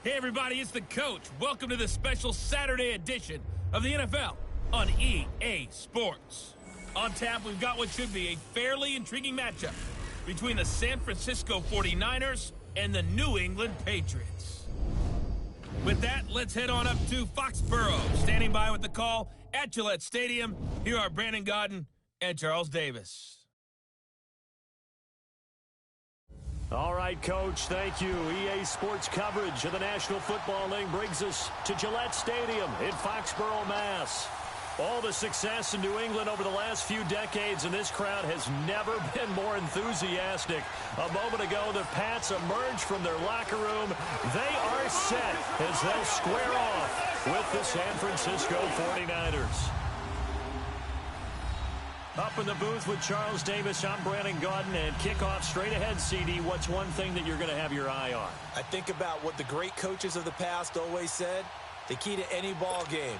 Hey everybody, it's the coach. Welcome to the special Saturday edition of the NFL on EA Sports. On tap, we've got what should be a fairly intriguing matchup between the San Francisco 49ers and the New England Patriots. With that, let's head on up to Foxborough. Standing by with the call at Gillette Stadium, here are Brandon Gaudin and Charles Davis. All right, Coach, thank you. EA Sports coverage of the National Football League brings us to Gillette Stadium in Foxborough, Mass. All the success in New England over the last few decades, and this crowd has never been more enthusiastic. A moment ago, the Pats emerged from their locker room. They are set as they'll square off with the San Francisco 49ers. Up in the booth with Charles Davis, I'm Brandon Gaudin, and kickoff straight ahead, CD. What's one thing that you're going to have your eye on? I think about what the great coaches of the past always said. The key to any ball game.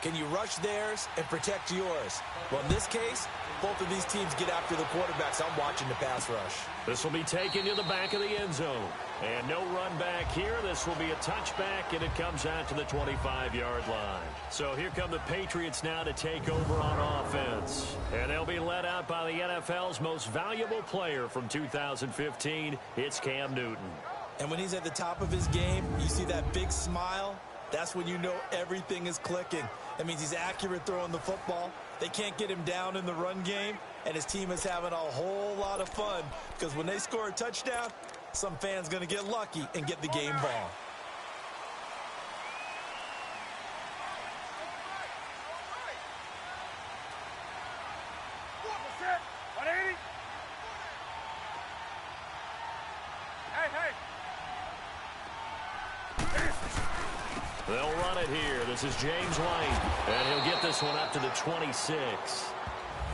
Can you rush theirs and protect yours? Well, in this case, both of these teams get after the quarterbacks. I'm watching the pass rush. This will be taken to the back of the end zone. And no run back here. This will be a touchback, and it comes out to the 25-yard line. So here come the Patriots now to take over on offense. And they'll be led out by the NFL's most valuable player from 2015. It's Cam Newton. And when he's at the top of his game, you see that big smile. That's when you know everything is clicking. That means he's accurate throwing the football. They can't get him down in the run game, and his team is having a whole lot of fun because when they score a touchdown, some fan's going to get lucky and get the game ball. They'll run it here. This is James White, and he'll get this one up to the 26.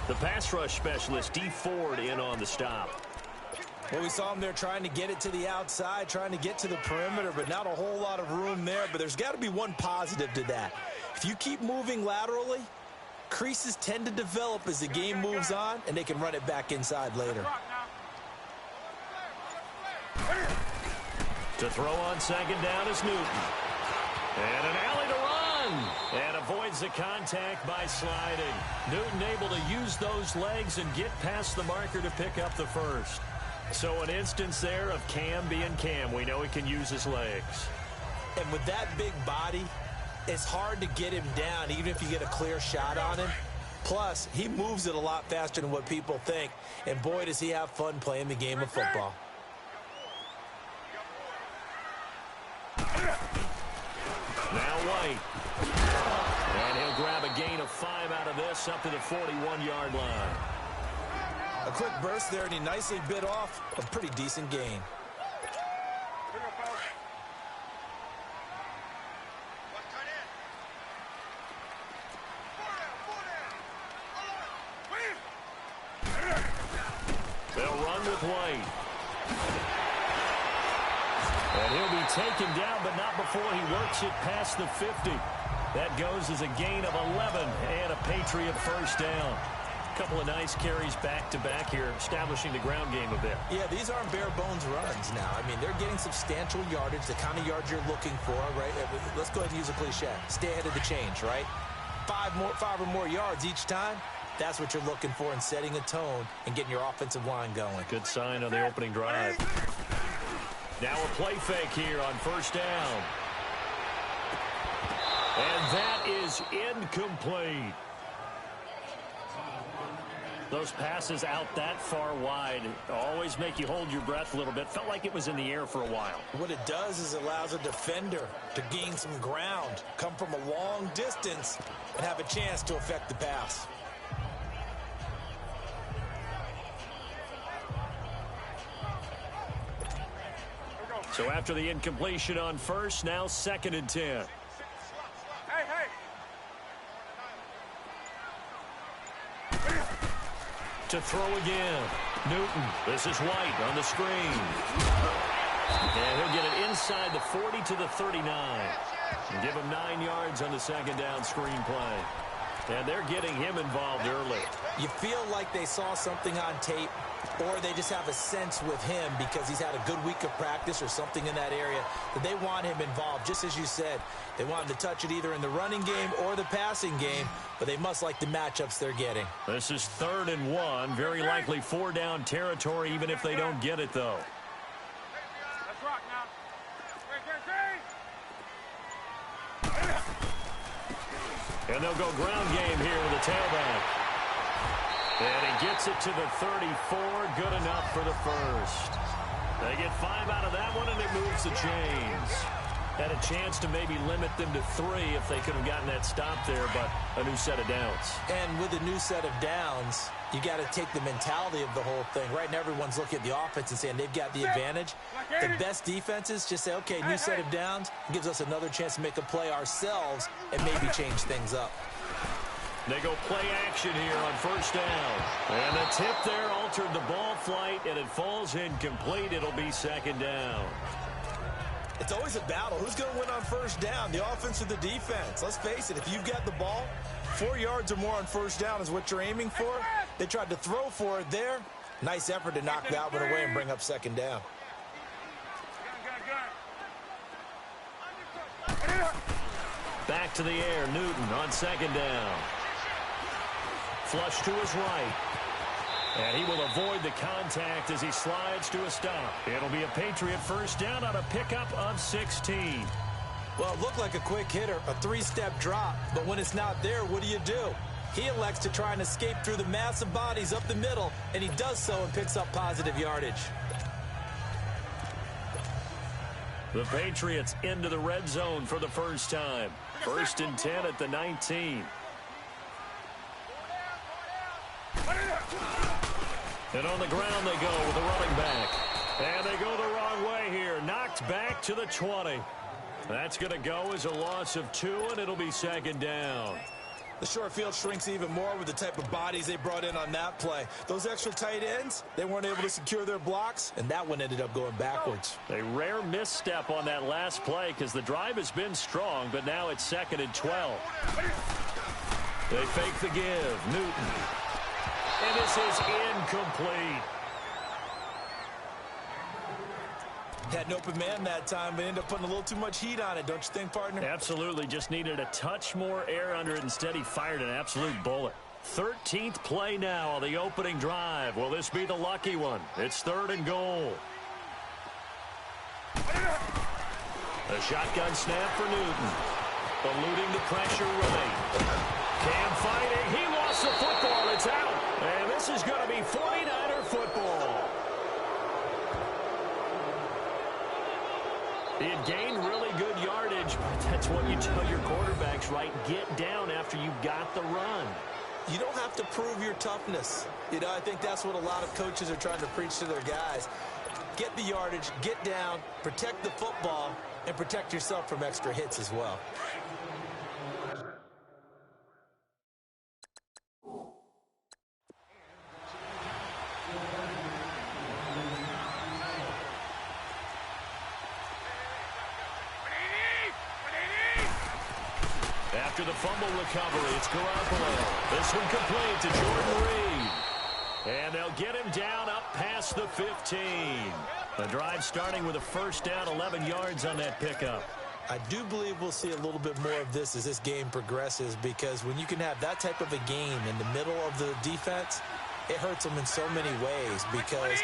The pass rush specialist, D. Ford, in on the stop. Well, we saw him there trying to get it to the outside, trying to get to the perimeter, but not a whole lot of room there. But there's got to be one positive to that. If you keep moving laterally, creases tend to develop as the game moves on, and they can run it back inside later. To throw on second down is Newton. And an alley to run. And avoids the contact by sliding. Newton able to use those legs and get past the marker to pick up the first. So an instance there of Cam being Cam. We know he can use his legs. And with that big body, it's hard to get him down, even if you get a clear shot on him. Plus, he moves it a lot faster than what people think. And boy, does he have fun playing the game of football. Now White. And he'll grab a gain of 5 out of this up to the 41-yard line. A quick burst there, and he nicely bit off a pretty decent gain. They'll run with White. And he'll be taken down, but not before he works it past the 50. That goes as a gain of 11 and a Patriot first down. A couple of nice carries back-to-back here, establishing the ground game a bit. Yeah, these aren't bare-bones runs now. I mean, they're getting substantial yardage, the kind of yards you're looking for, right? Let's go ahead and use a cliche. Stay ahead of the change, right? 5 or more yards each time. That's what you're looking for in setting a tone and getting your offensive line going. Good sign on the opening drive. Now a play fake here on first down. And that is incomplete. Those passes out that far wide always make you hold your breath a little bit. Felt like it was in the air for a while. What it does is it allows a defender to gain some ground, come from a long distance, and have a chance to affect the pass. So after the incompletion on first, now 2nd and 10. To throw again. Newton. This is White on the screen. And he'll get it inside the 40 to the 39. And give him 9 yards on the second down screen play. And they're getting him involved early. You feel like they saw something on tape, or they just have a sense with him because he's had a good week of practice or something in that area that they want him involved. Just as you said, they want him to touch it either in the running game or the passing game, but they must like the matchups they're getting. This is 3rd and 1. Very likely 4-down territory, even if they don't get it, though. Let's rock now. And they'll go ground game here with a tailback. And he gets it to the 34. Good enough for the first. They get 5 out of that one, and it moves the chains. Had a chance to maybe limit them to 3 if they could have gotten that stop there, but a new set of downs. And with a new set of downs, you got to take the mentality of the whole thing. Right now, everyone's looking at the offense and saying they've got the advantage. The best defenses just say, okay, new set of downs. Gives us another chance to make a play ourselves and maybe change things up. They go play action here on 1st down. And the tip there altered the ball flight, and it falls incomplete. It'll be 2nd down. It's always a battle. Who's going to win on 1st down, the offense or the defense? Let's face it, if you've got the ball, 4 yards or more on 1st down is what you're aiming for. They tried to throw for it there. Nice effort to knock that one away and bring up 2nd down. Back to the air, Newton on 2nd down. Flush to his right. And he will avoid the contact as he slides to a stop. It'll be a Patriot 1st down on a pickup of 16. Well, it looked like a quick hitter, a 3-step drop. But when it's not there, what do? He elects to try and escape through the massive bodies up the middle, and he does so and picks up positive yardage. The Patriots into the red zone for the first time. 1st and 10 at the 19. And on the ground they go with the running back. And they go the wrong way here. Knocked back to the 20. That's going to go as a loss of 2, and it'll be 2nd down. The short field shrinks even more with the type of bodies they brought in on that play. Those extra tight ends, they weren't able to secure their blocks, and that one ended up going backwards. A rare misstep on that last play because the drive has been strong, but now it's 2nd and 12. They fake the give. Newton. And this is incomplete. Had an open man that time, but ended up putting a little too much heat on it, don't you think, partner? Absolutely. Just needed a touch more air under it. Instead, he fired an absolute bullet. 13th play now on the opening drive. Will this be the lucky one? It's 3rd and goal. A shotgun snap for Newton. Eluding the pressure right. Cam fighting. He lost the football. It's out. And this is going to be 49er football. He had gained really good yardage, but that's what you tell your quarterbacks, right? Get down after you've got the run. You don't have to prove your toughness. You know, I think that's what a lot of coaches are trying to preach to their guys. Get the yardage, get down, protect the football, and protect yourself from extra hits as well. After the fumble recovery, it's Garoppolo. This one complete to Jordan Reed. And they'll get him down up past the 15. The drive starting with a 1st down, 11 yards on that pickup. I do believe we'll see a little bit more of this as this game progresses, because when you can have that type of a game in the middle of the defense, it hurts them in so many ways, because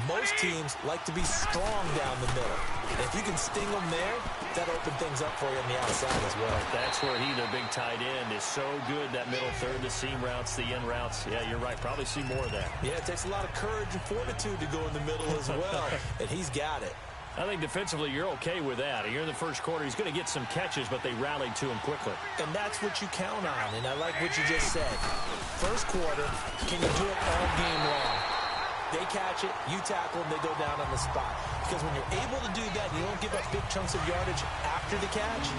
most teams like to be strong down the middle. And if you can sting them there, that opens things up for you on the outside as well. That's where he, their big tight end, is so good. That middle third, the seam routes, the in routes. Yeah, you're right. Probably see more of that. Yeah, it takes a lot of courage and fortitude to go in the middle as well, and he's got it. I think defensively you're okay with that. Here in the first quarter, he's going to get some catches, but they rallied to him quickly. And that's what you count on, and I like what you just said. First quarter, can you do it all game long? They catch it, you tackle them, they go down on the spot. Because when you're able to do that, you don't give up big chunks of yardage after the catch.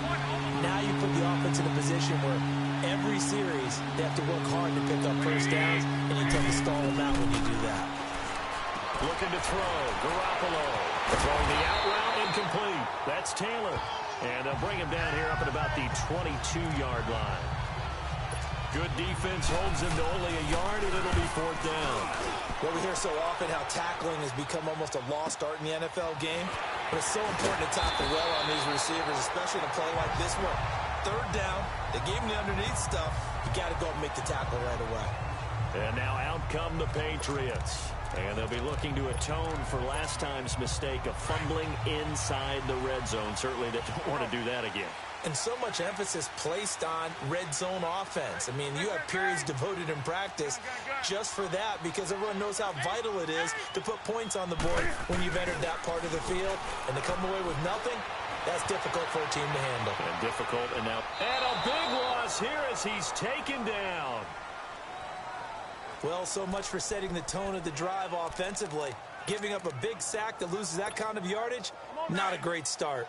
Now you put the offense in a position where every series they have to work hard to pick up first downs, and you tend to stall them out when you do that. Looking to throw, Garoppolo. Throwing the out route, incomplete. That's Taylor. And they'll bring him down here up at about the 22-yard line. Good defense holds him to only a yard, and it'll be 4th down. Well, we hear so often how tackling has become almost a lost art in the NFL game. But it's so important to tackle well on these receivers, especially in a play like this one. 3rd down, they gave him the underneath stuff. You got to go and make the tackle right away. And now out come the Patriots. And they'll be looking to atone for last time's mistake of fumbling inside the red zone. Certainly they don't want to do that again. And so much emphasis placed on red zone offense. I mean, you have periods devoted in practice just for that because everyone knows how vital it is to put points on the board when you've entered that part of the field. And to come away with nothing, that's difficult for a team to handle. And difficult, and now... And a big loss here as he's taken down. Well, so much for setting the tone of the drive offensively. Giving up a big sack that loses that kind of yardage, not a great start.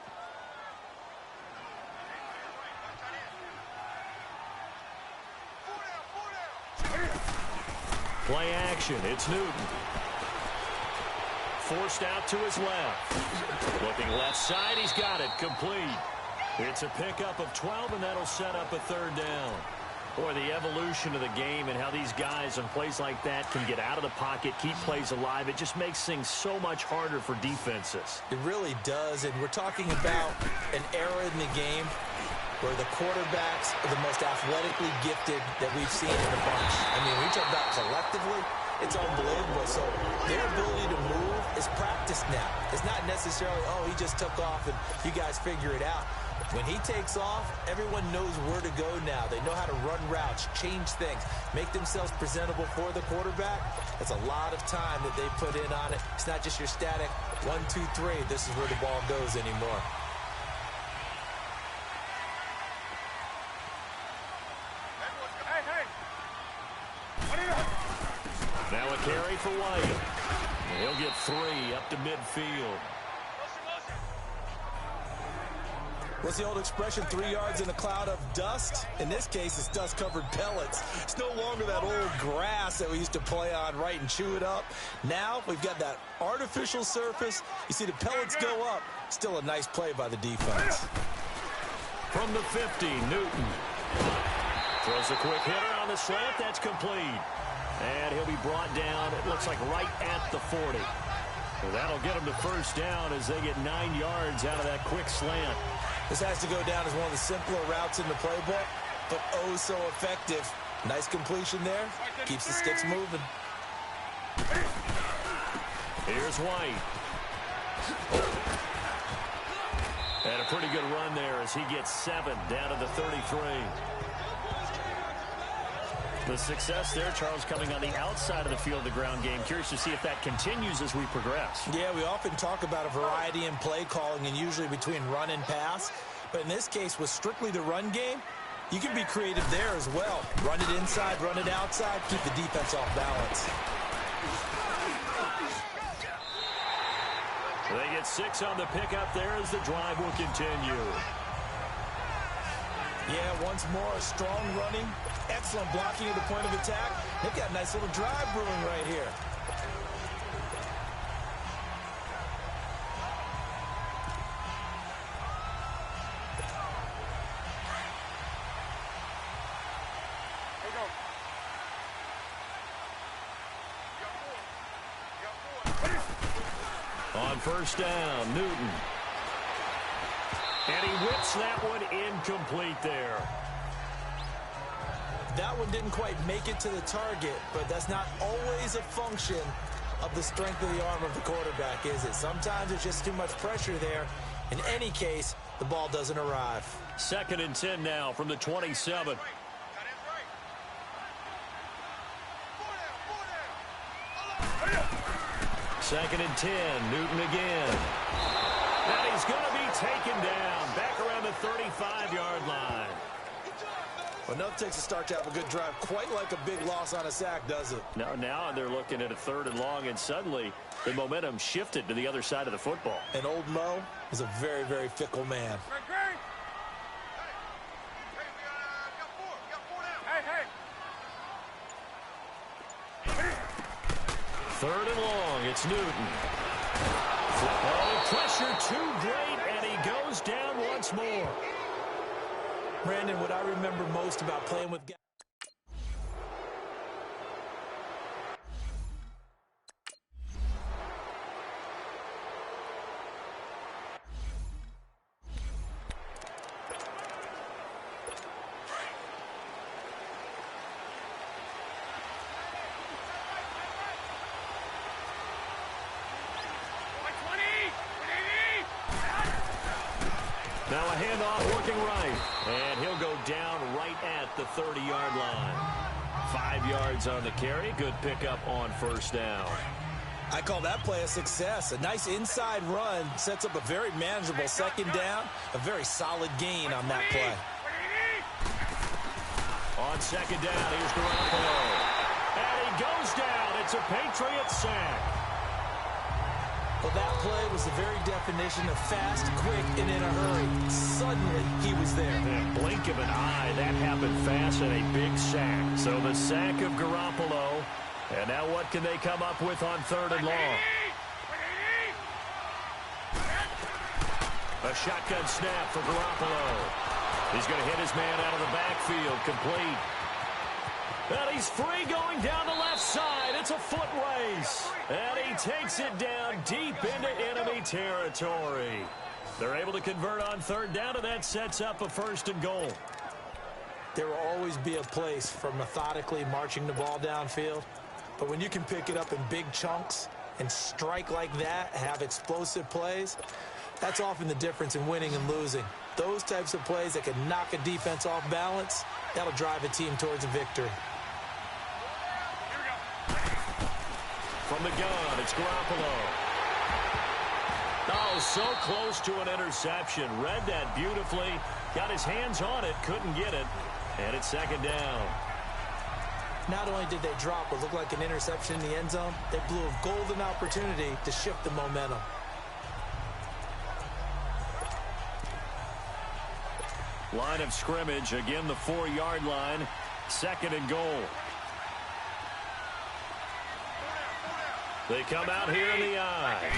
Play action. It's Newton. Forced out to his left. Looking left side. He's got it. Complete. It's a pickup of 12, and that'll set up a 3rd down. Boy, the evolution of the game and how these guys on plays like that can get out of the pocket, keep plays alive, it just makes things so much harder for defenses. It really does, and we're talking about an era in the game where the quarterbacks are the most athletically gifted that we've seen in a bunch. I mean, we talk about collectively, it's unbelievable. So their ability to move is practiced now. It's not necessarily, oh, he just took off and you guys figure it out. When he takes off, everyone knows where to go now. They know how to run routes, change things, make themselves presentable for the quarterback. That's a lot of time that they put in on it. It's not just your static 1, 2, 3. This is where the ball goes anymore. Now a carry for White. He'll get 3 up to midfield. What's the old expression, 3 yards in a cloud of dust? In this case, it's dust-covered pellets. It's no longer that old grass that we used to play on, right, and chew it up. Now we've got that artificial surface. You see the pellets go up. Still a nice play by the defense. From the 50, Newton. Throws a quick hitter on the slant. That's complete. And he'll be brought down, it looks like right at the 40. So that'll get him to 1st down as they get 9 yards out of that quick slant. This has to go down as one of the simpler routes in the playbook, but oh so effective. Nice completion there. Keeps the sticks moving. Here's White. And a pretty good run there as he gets 7 down to the 33. The success there, Charles, coming on the outside of the field of the ground game. Curious to see if that continues as we progress. Yeah, we often talk about a variety in play calling and usually between run and pass. But in this case, with strictly the run game, you can be creative there as well. Run it inside, run it outside, keep the defense off balance. They get 6 on the pickup there as the drive will continue. Yeah, once more, strong running, excellent blocking at the point of attack. They've got a nice little drive brewing right here. On 1st down, Newton. And he whips that one incomplete there. That one didn't quite make it to the target, but that's not always a function of the strength of the arm of the quarterback, is it? Sometimes it's just too much pressure there. In any case, the ball doesn't arrive. 2nd and 10 now from the 27. 2nd and 10, Newton again. And he's going to be taken down back around the 35-yard line. Well, enough takes a start to have a good drive. Quite like a big loss on a sack, does it? Now they're looking at a 3rd and long, and suddenly the momentum shifted to the other side of the football. And old Mo is a very, very fickle man. Third and long, it's Newton. Oh, pressure too great, and he goes down once more. Brandon, what I remember most about playing with guys Now a handoff working right. And he'll go down right at the 30-yard line. 5 yards on the carry. Good pickup on first down. I call that play a success. A nice inside run sets up a very manageable second down. A very solid gain on that play. On second down, here's Garoppolo. And he goes down. It's a Patriots sack. Well, that play was the very definition of fast, quick, and in a hurry. Suddenly, he was there. In a blink of an eye, that happened fast and a big sack. So the sack of Garoppolo. And now what can they come up with on third and long? A shotgun snap for Garoppolo. He's going to hit his man out of the backfield, complete. And he's free going down the left side. It's a foot race. And he takes it down deep into enemy territory. They're able to convert on third down, and that sets up a first and goal. There will always be a place for methodically marching the ball downfield. But when you can pick it up in big chunks and strike like that, have explosive plays, that's often the difference in winning and losing. Those types of plays that can knock a defense off balance, that'll drive a team towards a victory. From the gun, it's Garoppolo. Oh, so close to an interception. Read that beautifully. Got his hands on it, couldn't get it. And it's second down. Not only did they drop what looked like an interception in the end zone, they blew a golden opportunity to shift the momentum. Line of scrimmage, again the 4-yard line. Second and goal. They come out here in the eye.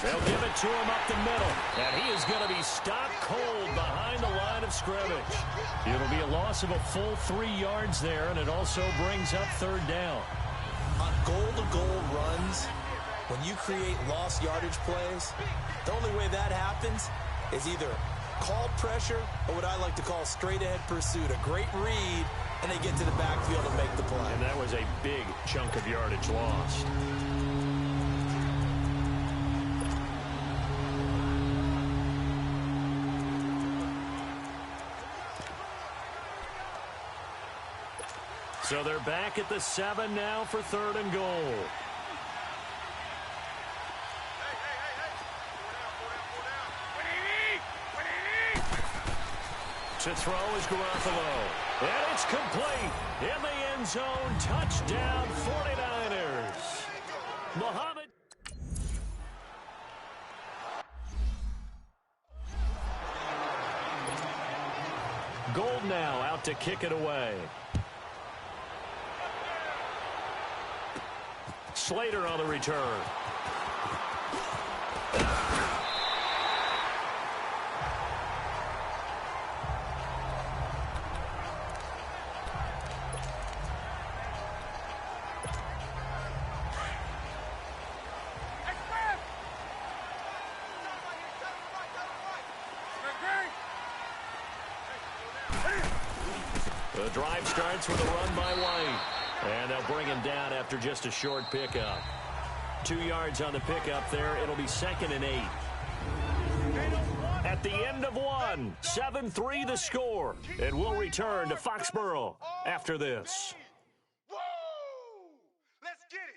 They'll give it to him up the middle. And he is going to be stopped cold behind the line of scrimmage. It'll be a loss of a full 3 yards there, and it also brings up third down. On goal-to-goal runs, when you create lost yardage plays, the only way that happens is either called pressure or what I like to call straight-ahead pursuit. A great read, and they get to the backfield and make the play. And that was a big chunk of yardage lost. So they're back at the 7 now for third and goal. To throw is Garoppolo. And it's complete. In the end zone, touchdown 49ers. Muhammad. Gold now out to kick it away. Slater on the return. The drive starts with a run by White. And they'll bring him down after just a short pickup. 2 yards on the pickup there. It'll be second and 8. At the end of one, 7-3 the score. And we'll return to Foxborough after this. Woo! Let's get it.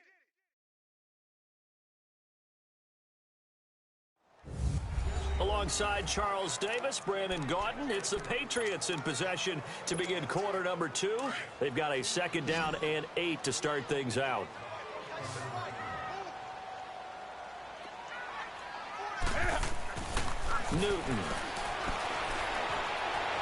Alongside Charles Davis, Brandon Gaudin, it's the Patriots in possession to begin quarter number 2. They've got a second down and 8 to start things out. Newton.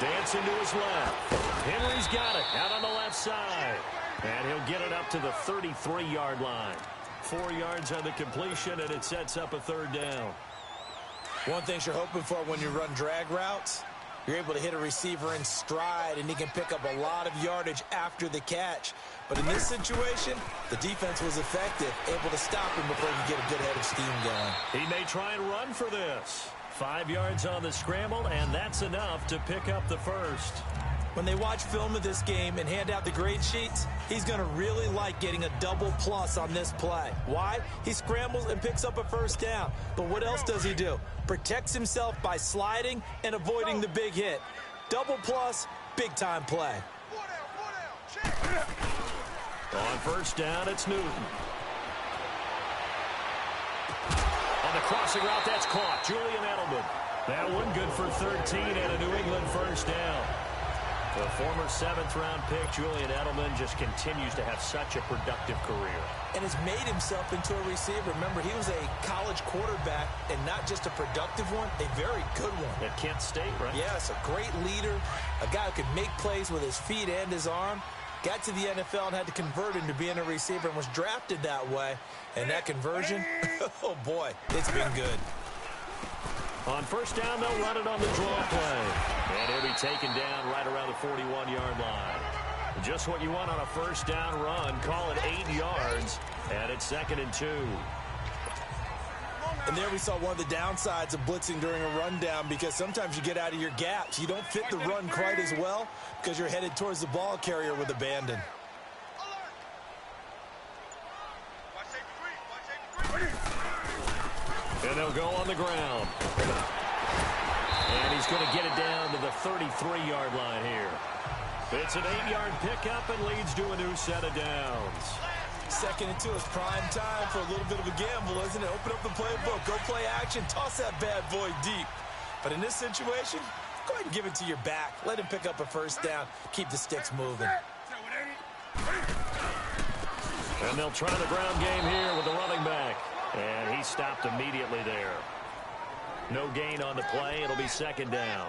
Dancing to his left. Henry's got it out on the left side. And he'll get it up to the 33-yard line. 4 yards on the completion, and it sets up a third down. One thing you're hoping for when you run drag routes, you're able to hit a receiver in stride, and he can pick up a lot of yardage after the catch. But in this situation, the defense was effective, able to stop him before he could get a good head of steam going. He may try and run for this. 5 yards on the scramble, and that's enough to pick up the first. When they watch film of this game and hand out the grade sheets, he's going to really like getting a double plus on this play. Why? He scrambles and picks up a first down. But what else does he do? Protects himself by sliding and avoiding the big hit. Double plus, big-time play. On first down, it's Newton. On the crossing route, that's caught. Julian Edelman. That one good for 13 and a New England first down. The former 7th-round pick, Julian Edelman, just continues to have such a productive career. And has made himself into a receiver. Remember, he was a college quarterback, and not just a productive one, a very good one. At Kent State, right? Yes, a great leader, a guy who could make plays with his feet and his arm. Got to the NFL and had to convert into being a receiver and was drafted that way. And that conversion, oh boy, it's been good. On first down, they'll run it on the draw play. And he'll be taken down right around the 41-yard line. Just what you want on a first down run. Call it 8 yards. And it's 2nd and 2. And there we saw one of the downsides of blitzing during a rundown, because sometimes you get out of your gaps. You don't fit the run quite as well because you're headed towards the ball carrier with abandon. And they'll go on the ground. And he's going to get it down to the 33-yard line here. It's an 8-yard pickup and leads to a new set of downs. 2nd and 2 is prime time for a little bit of a gamble, isn't it? Open up the playbook, go play action, toss that bad boy deep. But in this situation, go ahead and give it to your back. Let him pick up a first down. Keep the sticks moving. And they'll try the ground game here with the running back. And he stopped immediately there. No gain on the play. It'll be 2nd down.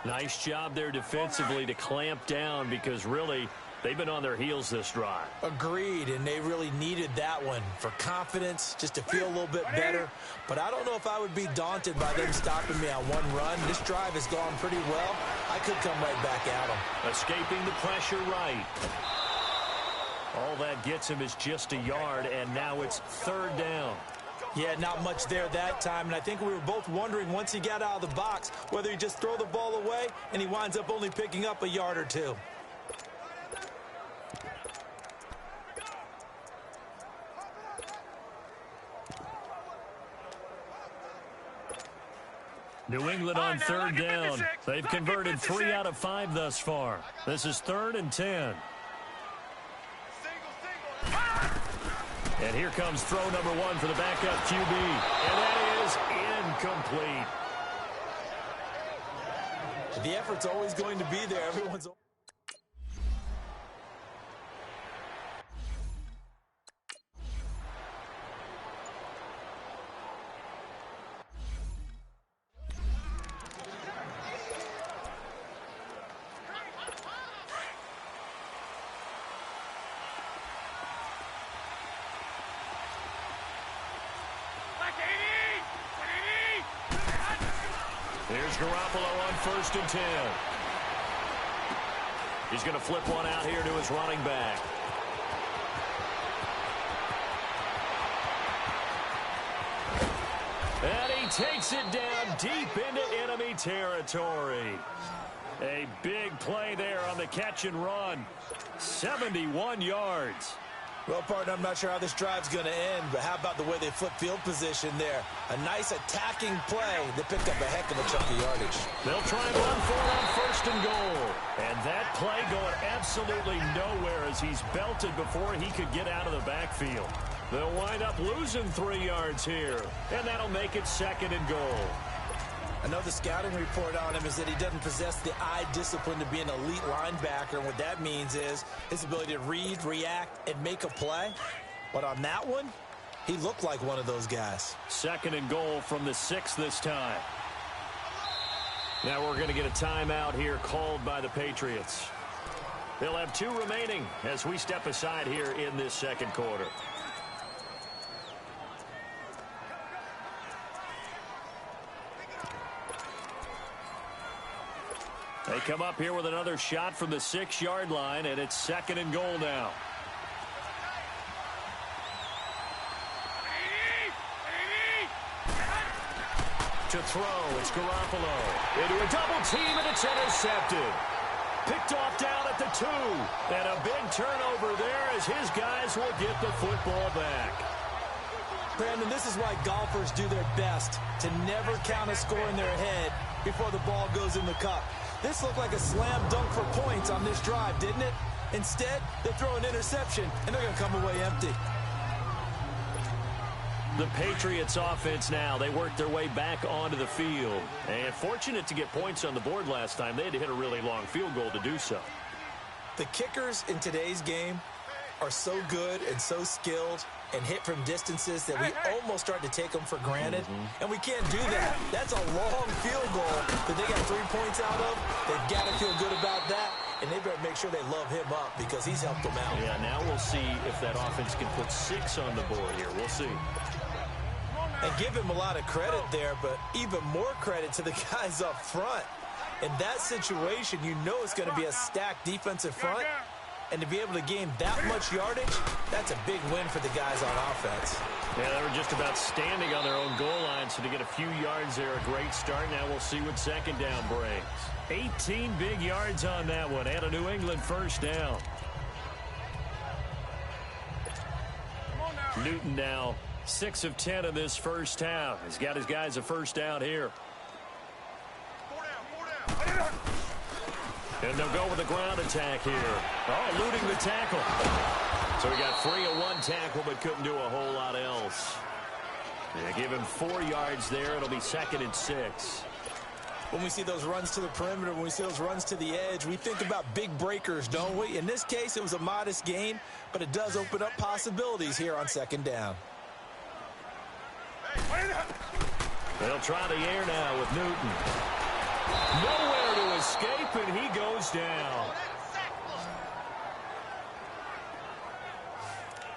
Nice job there defensively to clamp down, because really they've been on their heels this drive. Agreed, and they really needed that one for confidence, just to feel a little bit better. But I don't know if I would be daunted by them stopping me on one run. This drive has gone pretty well. I could come right back at them. Escaping the pressure right. All that gets him is just a yard, and now it's 3rd down. Yeah, not much there that time, and I think we were both wondering once he got out of the box whether he just throw the ball away, and he winds up only picking up a yard or two. New England on 3rd down. They've converted 3 out of 5 thus far. This is 3rd and 10. And here comes throw number 1 for the backup QB. And that is incomplete. The effort's always going to be there. Everyone's... Here's Garoppolo on 1st and 10. He's going to flip one out here to his running back. And he takes it down deep into enemy territory. A big play there on the catch and run. 71 yards. Well, partner, I'm not sure how this drive's going to end, but how about the way they flip field position there? A nice attacking play. They picked up a heck of a chunk of yardage. They'll try and run for it on 1st and goal. And that play going absolutely nowhere as he's belted before he could get out of the backfield. They'll wind up losing 3 yards here, and that'll make it 2nd and goal. I know the scouting report on him is that he doesn't possess the eye discipline to be an elite linebacker, and what that means is his ability to read, react, and make a play. But on that one, he looked like one of those guys. 2nd and goal from the 6 this time. Now we're going to get a timeout here called by the Patriots. They'll have 2 remaining as we step aside here in this 2nd quarter. They come up here with another shot from the 6-yard line, and it's 2nd and goal now. To throw, it's Garoppolo. Into a double team, and it's intercepted. Picked off down at the 2. And a big turnover there as his guys will get the football back. Brandon, this is why golfers do their best to never count a score in their head before the ball goes in the cup. This looked like a slam dunk for points on this drive, didn't it? Instead, they throw an interception, and they're going to come away empty. The Patriots offense now, they worked their way back onto the field. And fortunate to get points on the board last time. They had to hit a really long field goal to do so. The kickers in today's game are so good and so skilled and hit from distances that we almost start to take them for granted. And we can't do that. That's a long field goal that they got 3 points out of. They've got to feel good about that. And they better make sure they love him up because he's helped them out. Yeah, now we'll see if that offense can put 6 on the board here. We'll see. And give him a lot of credit there, but even more credit to the guys up front. In that situation, you know it's going to be a stacked defensive front. And to be able to gain that much yardage, that's a big win for the guys on offense. Yeah, they were just about standing on their own goal line, so to get a few yards there, a great start. Now we'll see what second down brings. 18 big yards on that one, and a New England first down. Newton now 6 of 10 in this first half. He's got his guys a first down here. And they'll go with the ground attack here. Oh, eluding the tackle. So he got free of one tackle, but couldn't do a whole lot else. They give him 4 yards there. It'll be 2nd and 6. When we see those runs to the perimeter, when we see those runs to the edge, we think about big breakers, don't we? In this case, it was a modest gain, but it does open up possibilities here on second down. They'll try the air now with Newton. Nowhere to escape, and he goes down.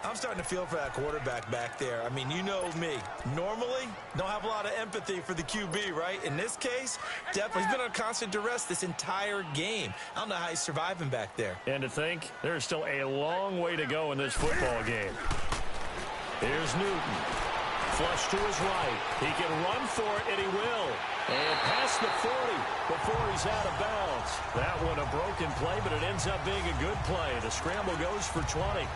I'm starting to feel for that quarterback back there. I mean, you know me. Normally, don't have a lot of empathy for the QB, right? In this case, definitely. He's been under constant duress this entire game. I don't know how he's surviving back there. And to think, there's still a long way to go in this football game. Here's Newton. Flush to his right. He can run for it, and he will. And past the 40 before he's out of bounds. That one a broken play, but it ends up being a good play. The scramble goes for 20.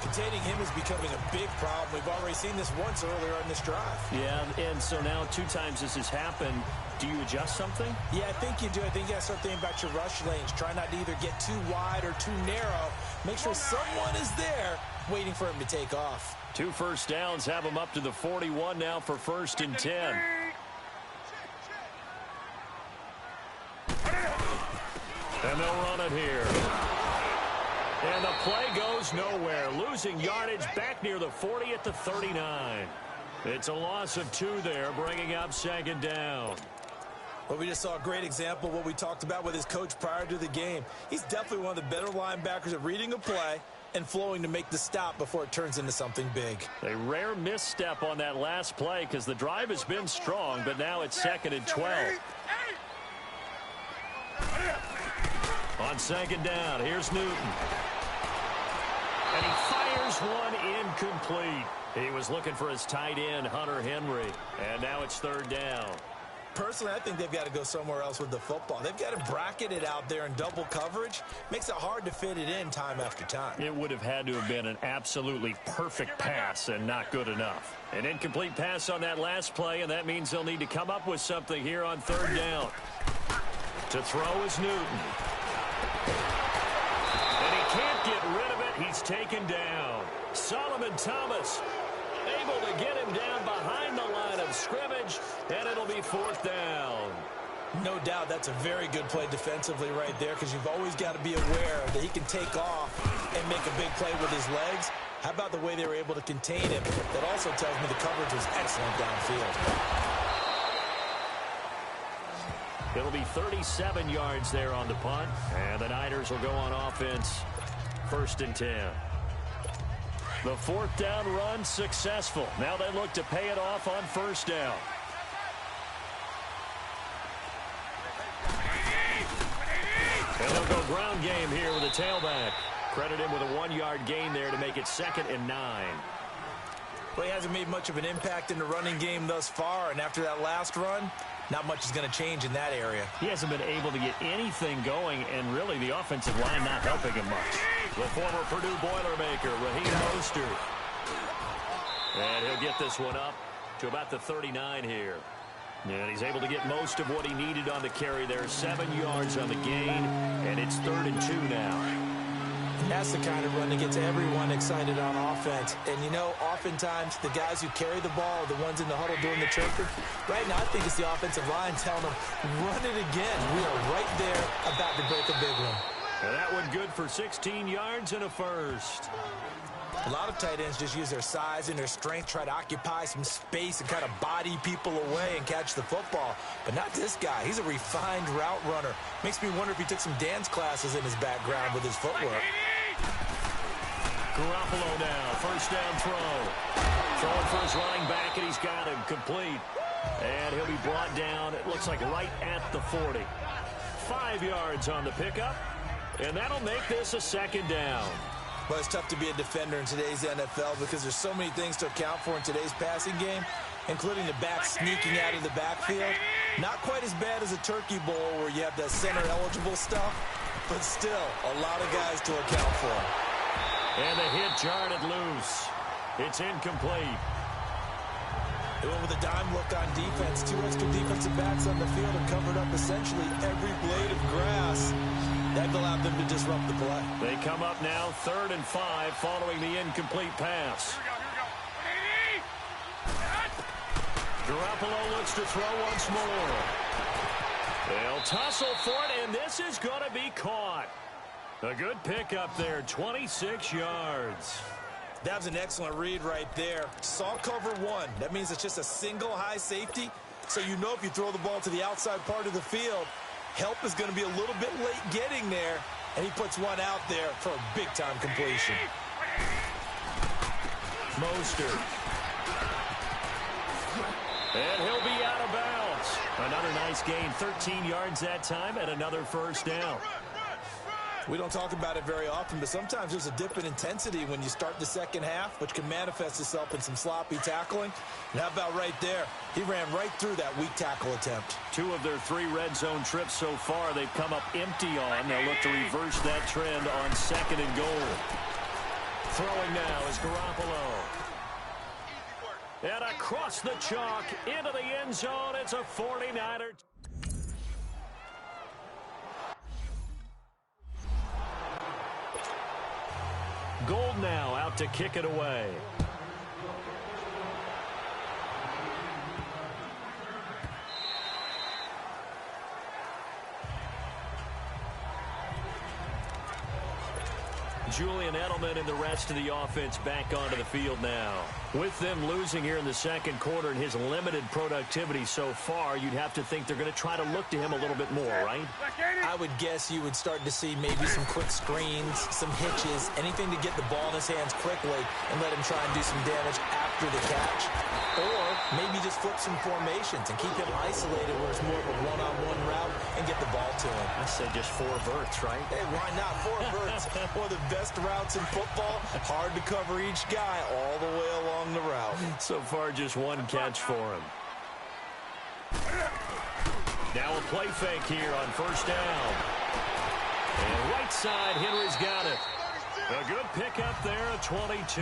Containing him is becoming a big problem. We've already seen this once earlier in this drive. Yeah, and so now 2 times this has happened. Do you adjust something? Yeah, I think you do. I think you got to start thinking about your rush lanes. Try not to either get too wide or too narrow. Make sure someone is there waiting for him to take off. 2 first downs have him up to the 41 now for 1st and 10. And they'll run it here. And the play goes nowhere. Losing yardage back near the 40 at the 39. It's a loss of 2 there, bringing up 2nd down. Well, we just saw a great example of what we talked about with his coach prior to the game. He's definitely one of the better linebackers at reading a play and flowing to make the stop before it turns into something big. A rare misstep on that last play because the drive has been strong, but now it's 2nd and 12. On 2nd down, here's Newton. And he fires one incomplete. He was looking for his tight end, Hunter Henry. And now it's 3rd down. Personally, I think they've got to go somewhere else with the football. They've got to bracket it out there in double coverage. Makes it hard to fit it in time after time. It would have had to have been an absolutely perfect pass and not good enough. An incomplete pass on that last play, and that means they'll need to come up with something here on 3rd down. To throw is Newton. And he can't get rid of it. He's taken down. Solomon Thomas able to get him down behind the line of scrimmage, and it'll be 4th down. No doubt that's a very good play defensively right there because you've always got to be aware that he can take off and make a big play with his legs. How about the way they were able to contain him? That also tells me the coverage was excellent downfield. It'll be 37 yards there on the punt, and the Niners will go on offense 1st and 10. The 4th down run successful. Now they look to pay it off on 1st down. And they'll go ground game here with a tailback. Credit him with a 1-yard gain there to make it 2nd and 9. Well, he hasn't made much of an impact in the running game thus far, and after that last run, not much is going to change in that area. He hasn't been able to get anything going, and really the offensive line not helping him much. The former Purdue Boilermaker, Raheem Mostert. And he'll get this one up to about the 39 here. And he's able to get most of what he needed on the carry there. 7 yards on the gain, and it's 3rd and 2 now. That's the kind of run that gets everyone excited on offense. And, you know, oftentimes the guys who carry the ball are the ones in the huddle doing the chirping. Right now, I think it's the offensive line telling them, run it again. We are right there about to break a big one. And that one good for 16 yards and a first. A lot of tight ends just use their size and their strength, try to occupy some space and kind of body people away and catch the football. But not this guy. He's a refined route runner. Makes me wonder if he took some dance classes in his background with his footwork. Garoppolo now, first down throw. Throwing for his running back, and he's got him complete. And he'll be brought down, it looks like right at the 40. 5 yards on the pickup, and that'll make this a 2nd down. Well, it's tough to be a defender in today's NFL because there's so many things to account for in today's passing game, including the back sneaking out of the backfield. Not quite as bad as a turkey bowl where you have that center-eligible stuff, but still a lot of guys to account for. And the hit jarred it loose. It's incomplete. They went with a dime look on defense. 2 extra defensive backs on the field and covered up essentially every blade of grass. That allowed them to disrupt the play. They come up now 3rd and 5 following the incomplete pass. Garoppolo looks to throw once more. They'll tussle for it, and this is going to be caught. A good pickup there, 26 yards. That was an excellent read right there. Saw cover 1. That means it's just a single high safety. So you know if you throw the ball to the outside part of the field, help is going to be a little bit late getting there. And he puts one out there for a big-time completion. Mostert. And he'll be out of bounds. Another nice gain, 13 yards that time, and another first down. We don't talk about it very often, but sometimes there's a dip in intensity when you start the second half, which can manifest itself in some sloppy tackling. And how about right there? He ran right through that weak tackle attempt. 2 of their 3 red zone trips so far, they've come up empty on. They'll look to reverse that trend on 2nd and goal. Throwing now is Garoppolo. And across the chalk, into the end zone, it's a 49er. Gold now out to kick it away. Julian Edelman and the rest of the offense back onto the field now. With them losing here in the second quarter and his limited productivity so far, you'd have to think they're going to try to look to him a little bit more, right? I would guess you would start to see maybe some quick screens, some hitches, anything to get the ball in his hands quickly and let him try and do some damage after the catch. Or maybe just flip some formations and keep him isolated where it's more of a one-on-one route and get the ball to him. I say just 4 verts, right? Hey, why not? 4 verts. One of the best routes in football. Hard to cover each guy all the way along the route. So far, just 1 catch for him. Now a play fake here on first down. And right side, Henry's got it. A good pickup there at 22.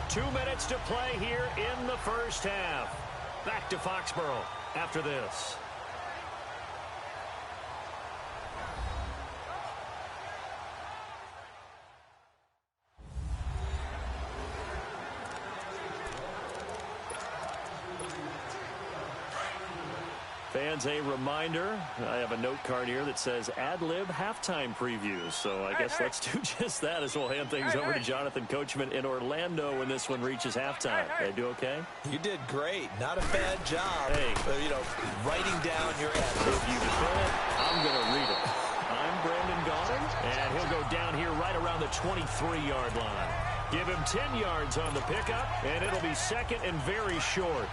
2 minutes to play here in the first half. Back to Foxborough after this. Fans, a reminder, I have a note card here that says ad-lib halftime previews. So I guess let's do just that as we'll hand things over to Jonathan Coachman in Orlando when this one reaches halftime. They do okay? You did great. Not a bad job. Hey. You know, writing down your ad-lib. If you could, I'm going to read it. I'm Brandon Gaudin, and he'll go down here right around the 23-yard line. Give him 10 yards on the pickup, and it'll be 2nd and very short.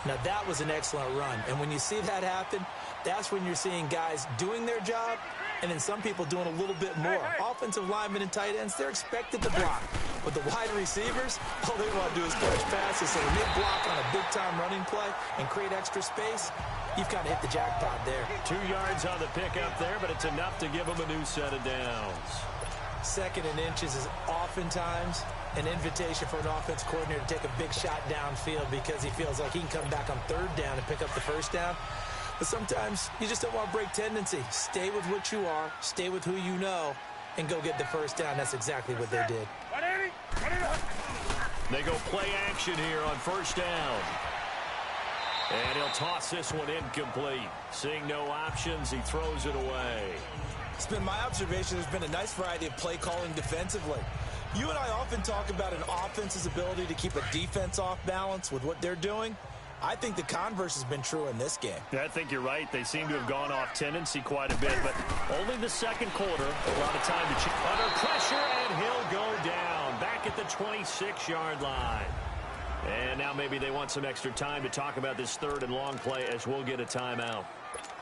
Now, that was an excellent run. And when you see that happen, that's when you're seeing guys doing their job and then some people doing a little bit more. Offensive linemen and tight ends, they're expected to block. But the wide receivers, all they want to do is catch passes. So when they block on a big-time running play and create extra space, you've kind of hit the jackpot there. 2 yards on the pickup there, but it's enough to give them a new set of downs. 2nd and inches is oftentimes an invitation for an offense coordinator to take a big shot downfield because he feels like he can come back on 3rd down and pick up the 1st down. But sometimes you just don't want to break tendency. Stay with what you are, stay with who you know, and go get the 1st down. That's exactly what they did. They go play action here on 1st down. And he'll toss this one incomplete. Seeing no options, he throws it away. It's been my observation there's been a nice variety of play calling defensively. You and I often talk about an offense's ability to keep a defense off balance with what they're doing. I think the converse has been true in this game. Yeah, I think you're right. They seem to have gone off tendency quite a bit, but only the 2nd quarter. A lot of time to check. Under pressure, and he'll go down. Back at the 26-yard line. And now maybe they want some extra time to talk about this 3rd and long play as we'll get a timeout.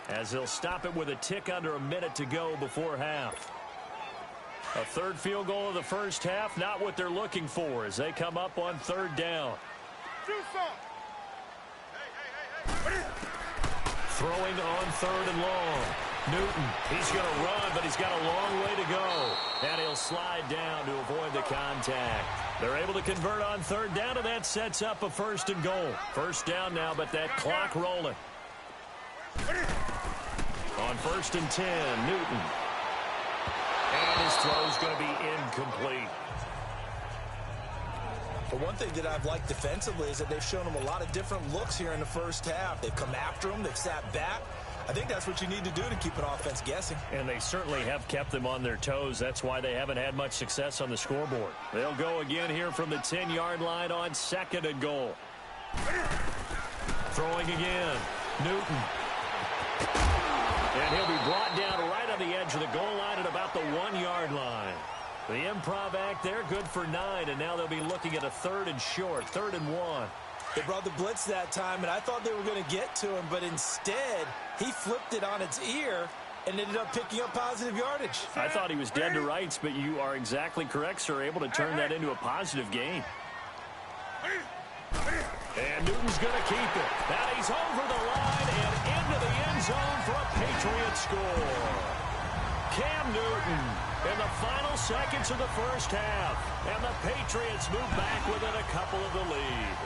As they'll stop it with a tick under a minute to go before half. A 3rd field goal of the 1st half, not what they're looking for as they come up on 3rd down. Throwing on 3rd and long. Newton, he's going to run, but he's got a long way to go. And he'll slide down to avoid the contact. They're able to convert on 3rd down, and that sets up a 1st and goal. 1st down now, but that clock rolling. On 1st and 10, Newton. And his throw's going to be incomplete. But one thing that I've liked defensively is that they've shown them a lot of different looks here in the 1st half. They've come after them. They've sat back. I think that's what you need to do to keep an offense guessing. And they certainly have kept them on their toes. That's why they haven't had much success on the scoreboard. They'll go again here from the 10-yard line on 2nd and goal. Throwing again. Newton. And he'll be brought down right on the edge of the goal line at about the 1-yard line. The improv act there, good for 9, and now they'll be looking at a 3rd and short, 3rd and 1. They brought the blitz that time, and I thought they were going to get to him, but instead, he flipped it on its ear and ended up picking up positive yardage. I thought he was dead to rights, but you are exactly correct, sir, able to turn that into a positive gain. And Newton's going to keep it. Now he's over the line and into the end zone for a Patriots score. Cam Newton in the final seconds of the 1st half. And the Patriots move back within a couple of the lead.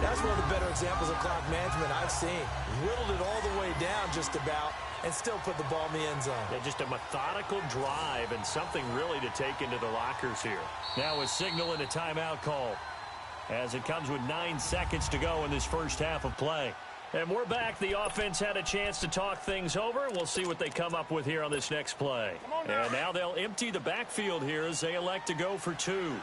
That's one of the better examples of clock management I've seen. Whittled it all the way down just about and still put the ball in the end zone. Yeah, just a methodical drive and something really to take into the lockers here. Now a signal and a timeout call as it comes with 9 seconds to go in this 1st half of play. And we're back. The offense had a chance to talk things over. We'll see what they come up with here on this next play. And now they'll empty the backfield here as they elect to go for 2.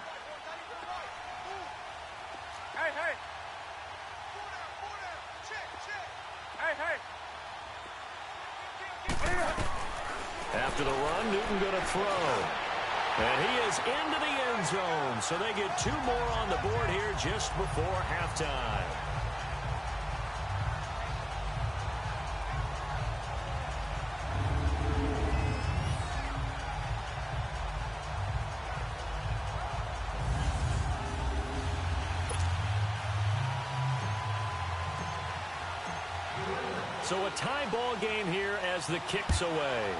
After the run, Newton going to throw. And he is into the end zone. So they get 2 more on the board here just before halftime. So a tie ball game here as the kick's away.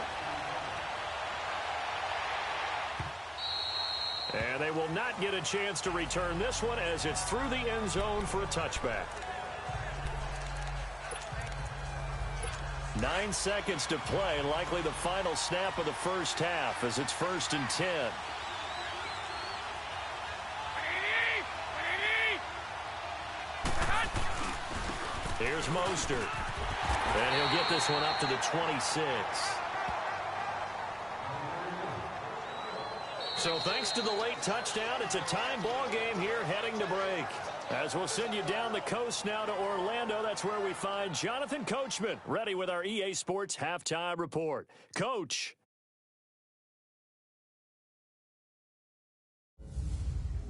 And they will not get a chance to return this one as it's through the end zone for a touchback. 9 seconds to play, likely the final snap of the 1st half as it's 1st and 10. Here's Mostert. And he'll get this one up to the 26. So thanks to the late touchdown, it's a time ball game here heading to break. As we'll send you down the coast now to Orlando, that's where we find Jonathan Coachman ready with our EA Sports Halftime Report. Coach.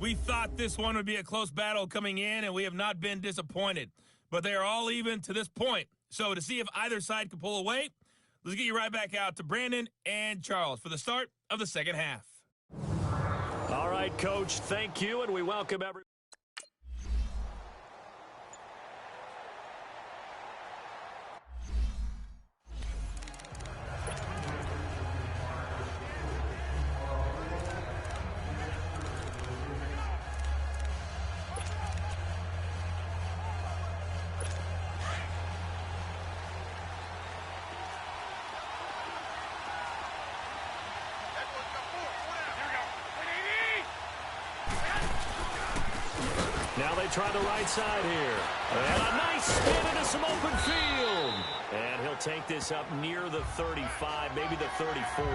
We thought this one would be a close battle coming in, and we have not been disappointed. But they are all even to this point. So to see if either side can pull away, let's get you right back out to Brandon and Charles for the start of the 2nd half. All right, Coach, thank you, and we welcome everyone. Now they try the right side here. And a nice spin into some open field. And he'll take this up near the 35, maybe the 34.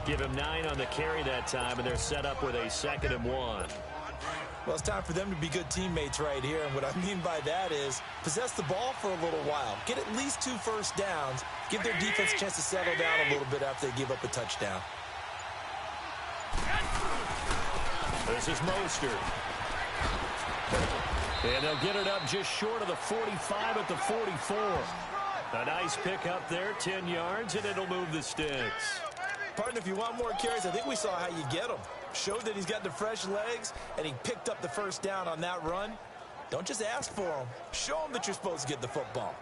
Give him 9 on the carry that time, and they're set up with a 2nd and 1. Well, it's time for them to be good teammates right here. And what I mean by that is possess the ball for a little while. Get at least 2 first downs. Give their defense a chance to settle down a little bit after they give up a touchdown. This is Mostert. And they'll get it up just short of the 45 at the 44. A nice pick up there, 10 yards, and it'll move the sticks. Partner, if you want more carries, I think we saw how you get them. Showed that he's got the fresh legs, and he picked up the first down on that run. Don't just ask for them. Show them that you're supposed to get the football.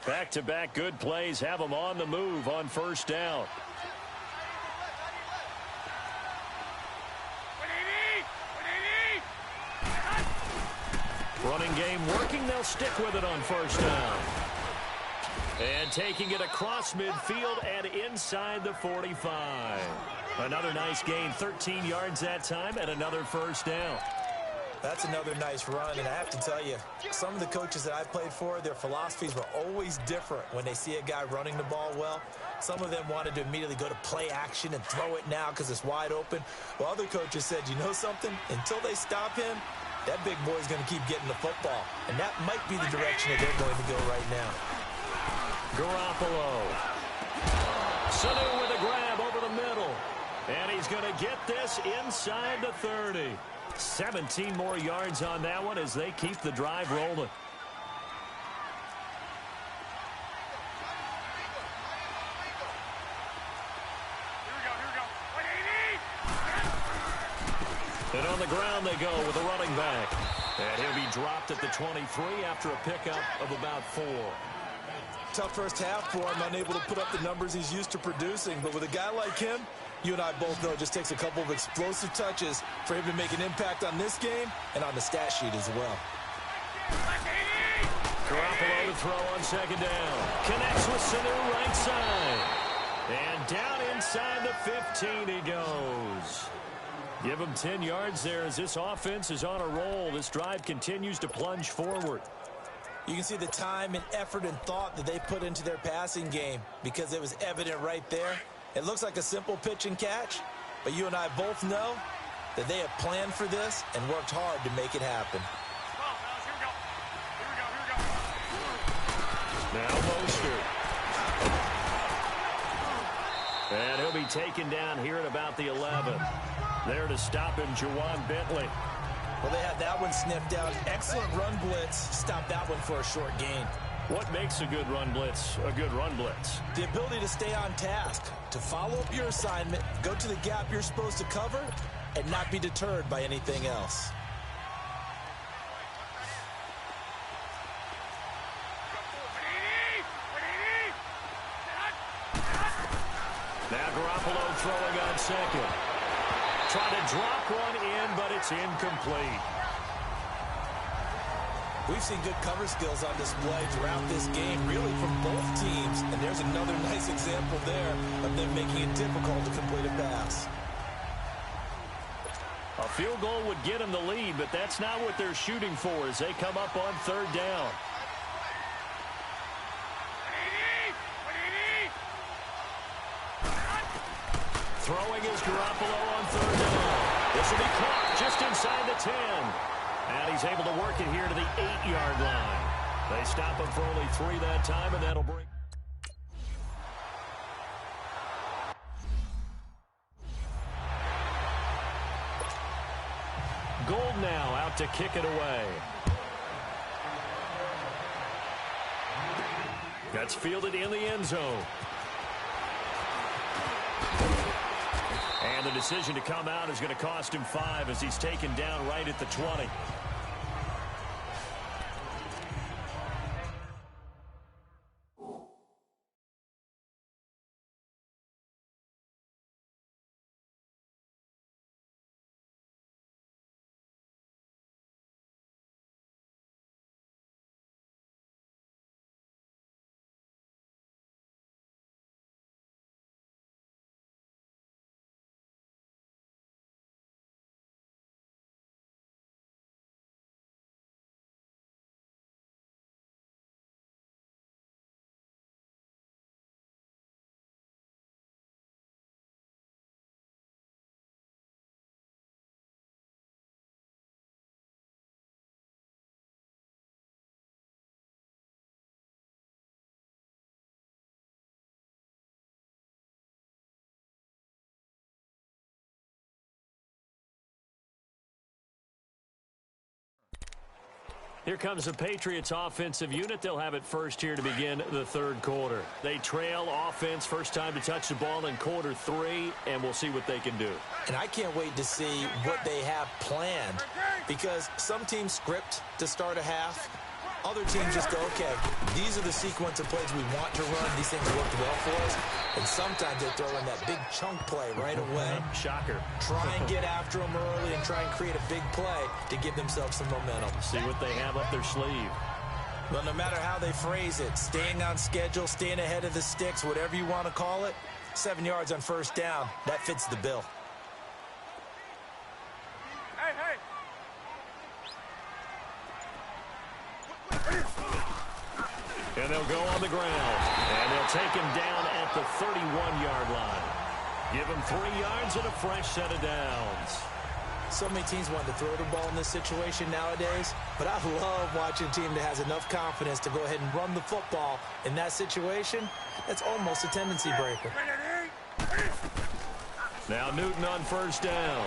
Back-to-back good plays have them on the move on first down. Running game working. They'll stick with it on first down. And taking it across midfield and inside the 45. Another nice gain, 13 yards that time, and another first down. That's another nice run, and I have to tell you, some of the coaches that I played for, their philosophies were always different when they see a guy running the ball well. Some of them wanted to immediately go to play action and throw it now because it's wide open. Well, other coaches said, you know something? Until they stop him, that big boy's going to keep getting the football. And that might be the direction that they're going to go right now. Garoppolo. Sanu with a grab over the middle. And he's going to get this inside the 30. 17 more yards on that one as they keep the drive rolling. And on the ground they go with the running back. And he'll be dropped at the 23 after a pickup of about 4. Tough first half for him, unable to put up the numbers he's used to producing. But with a guy like him, you and I both know it just takes a couple of explosive touches for him to make an impact on this game and on the stat sheet as well. Garoppolo to throw on second down. Connects with Sanu right side. And down inside the 15 he goes. Give him 10 yards there as this offense is on a roll. This drive continues to plunge forward. You can see the time and effort and thought that they put into their passing game because it was evident right there. It looks like a simple pitch and catch, but you and I both know that they have planned for this and worked hard to make it happen. Now Mostert. And he'll be taken down here at about the 11. There to stop him, Juwan Bentley. Well, they had that one sniffed out. Excellent run blitz. Stop that one for a short gain. What makes a good run blitz a good run blitz? The ability to stay on task, to follow up your assignment, go to the gap you're supposed to cover, and not be deterred by anything else. Now Garoppolo throwing on second. Trying to drop one in, but it's incomplete. We've seen good cover skills on display throughout this game, really from both teams. And there's another nice example there of them making it difficult to complete a pass. A field goal would get them the lead, but that's not what they're shooting for as they come up on third down. Throwing is Garoppolo on third down. This will be caught just inside the 10. And he's able to work it here to the 8-yard line. They stop him for only 3 that time, and that'll bring... Gold now out to kick it away. That's fielded in the end zone. And the decision to come out is going to cost him 5 as he's taken down right at the 20. Here comes the Patriots offensive unit. They'll have it first here to begin the third quarter. They trail offense, first time to touch the ball in quarter 3, and we'll see what they can do. And I can't wait to see what they have planned, because some teams script to start a half. Other teams just go, okay, these are the sequence of plays we want to run. These things worked well for us. And sometimes they throw in that big chunk play right away. Shocker. Try and get after them early and try and create a big play to give themselves some momentum. See what they have up their sleeve. Well, no matter how they phrase it, staying on schedule, staying ahead of the sticks, whatever you want to call it, 7 yards on first down, that fits the bill. And they'll go on the ground. And they'll take him down at the 31-yard line. Give him 3 yards and a fresh set of downs. So many teams want to throw the ball in this situation nowadays, but I love watching a team that has enough confidence to go ahead and run the football in that situation. That's almost a tendency breaker. Now Newton on first down.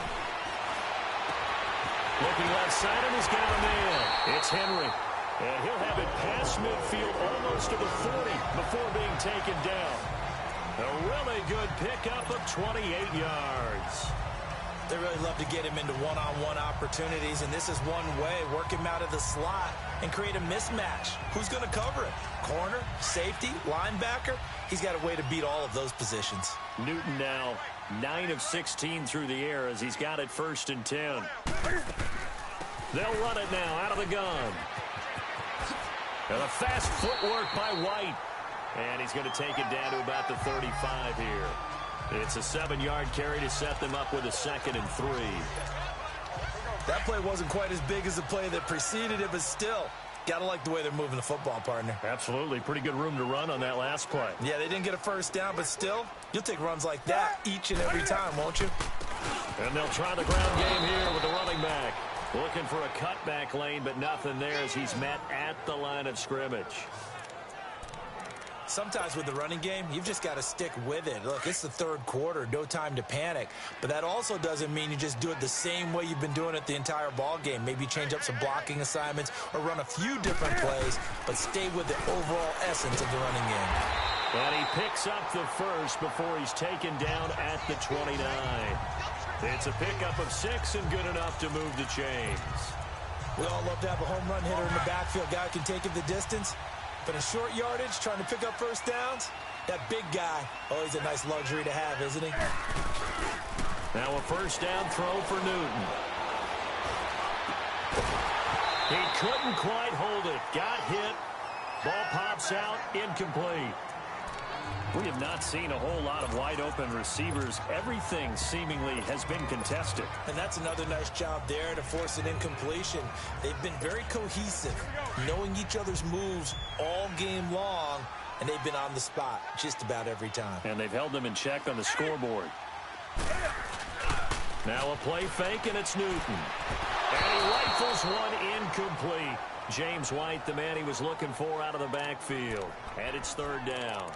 Looking left side, and he's got a man. It's Henry. And he'll have it past midfield almost to the 40 before being taken down. A really good pickup of 28 yards. They really love to get him into one-on-one opportunities, and this is one way. Work him out of the slot and create a mismatch. Who's going to cover it? Corner, safety, linebacker? He's got a way to beat all of those positions. Newton now 9 of 16 through the air as he's got it 1st and 10. They'll run it now out of the gun. And a fast footwork by White. And he's going to take it down to about the 35 here. It's a 7-yard carry to set them up with a 2nd and 3. That play wasn't quite as big as the play that preceded it, but still, got to like the way they're moving the football, partner. Absolutely. Pretty good room to run on that last play. Yeah, they didn't get a first down, but still, you'll take runs like that each and every time, won't you? And they'll try the ground game here with the running back. Looking for a cutback lane, but nothing there as he's met at the line of scrimmage. Sometimes with the running game, you've just got to stick with it. Look, it's the third quarter, no time to panic. But that also doesn't mean you just do it the same way you've been doing it the entire ball game. Maybe change up some blocking assignments or run a few different plays, but stay with the overall essence of the running game. And he picks up the first before he's taken down at the 29. It's a pickup of 6 and good enough to move the chains. We all love to have a home run hitter in the backfield. Guy who can take it the distance. But in short yardage, trying to pick up first downs, that big guy, oh, he's a nice luxury to have, isn't he? Now a first down throw for Newton. He couldn't quite hold it. Got hit. Ball pops out. Incomplete. We have not seen a whole lot of wide-open receivers. Everything seemingly has been contested. And that's another nice job there to force an incompletion. They've been very cohesive, knowing each other's moves all game long, and they've been on the spot just about every time. And they've held them in check on the scoreboard. Now a play fake, and it's Newton. And he rifles one incomplete. James White, the man he was looking for out of the backfield. And it's 3rd down.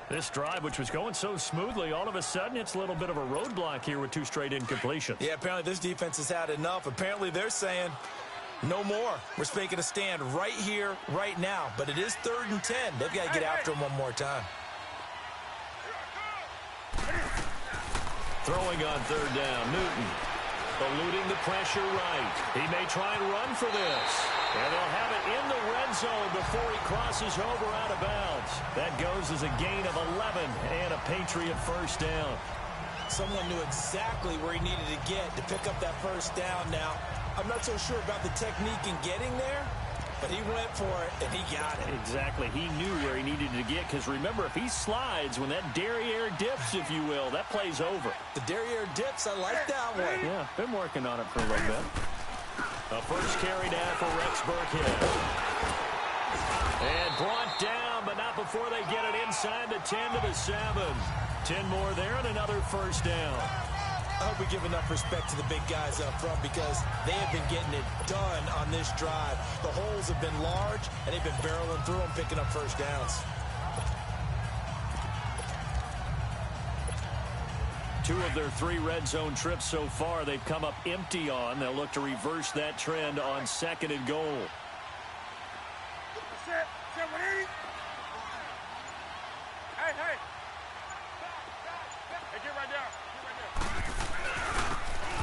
This drive, which was going so smoothly, all of a sudden it's a little bit of a roadblock here with 2 straight incompletions. Yeah, apparently this defense has had enough. Apparently they're saying, no more. We're making a stand right here, right now. But it is 3rd and 10. They've got to get after him one more time. Throwing on third down, Newton. Eluding the pressure right. He may try and run for this. And they'll have it in the red zone before he crosses over out of bounds. That goes as a gain of 11 and a Patriot first down. Someone knew exactly where he needed to get to pick up that first down now. I'm not so sure about the technique in getting there, but he went for it, and he got it. Exactly. He knew where he needed to get, because remember, if he slides, when that derriere dips, if you will, that play's over. The derriere dips, I like that one. Yeah, been working on it for a little bit. A first carry down for Rex Burkhead. And brought down, but not before they get it inside the 10 to the 7. 10 more there and another first down. I hope we give enough respect to the big guys up front, because they have been getting it done on this drive. The holes have been large, and they've been barreling through them, picking up first downs. 2 of their 3 red zone trips so far they've come up empty on. They'll look to reverse that trend on second and goal.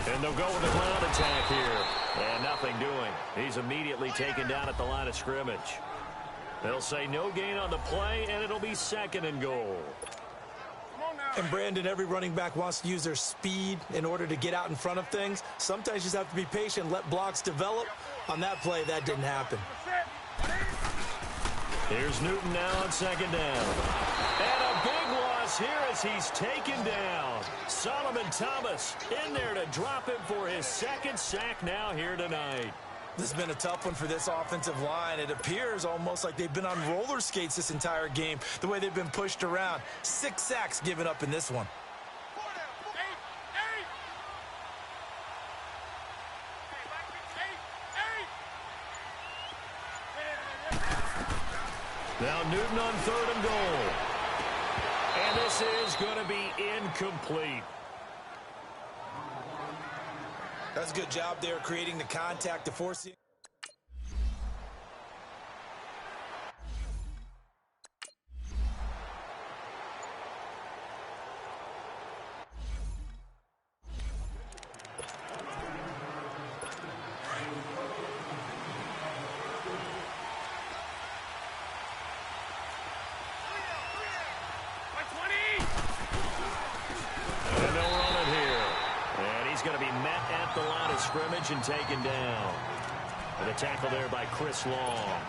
And they'll go with a ground attack here. And nothing doing. He's immediately taken down at the line of scrimmage. They'll say no gain on the play, and it'll be second and goal. And Brandon, every running back wants to use their speed in order to get out in front of things. Sometimes you just have to be patient, let blocks develop. On that play, that didn't happen. Here's Newton now on second down. And a big loss here as he's taken down. Solomon Thomas in there to drop him for his second sack now here tonight. This has been a tough one for this offensive line. It appears almost like they've been on roller skates this entire game, the way they've been pushed around. 6 sacks given up in this one. Now Newton on third and goal. And this is going to be incomplete. That's a good job there creating the contact to force it. Scrimmage and taken down. And a tackle there by Chris Long.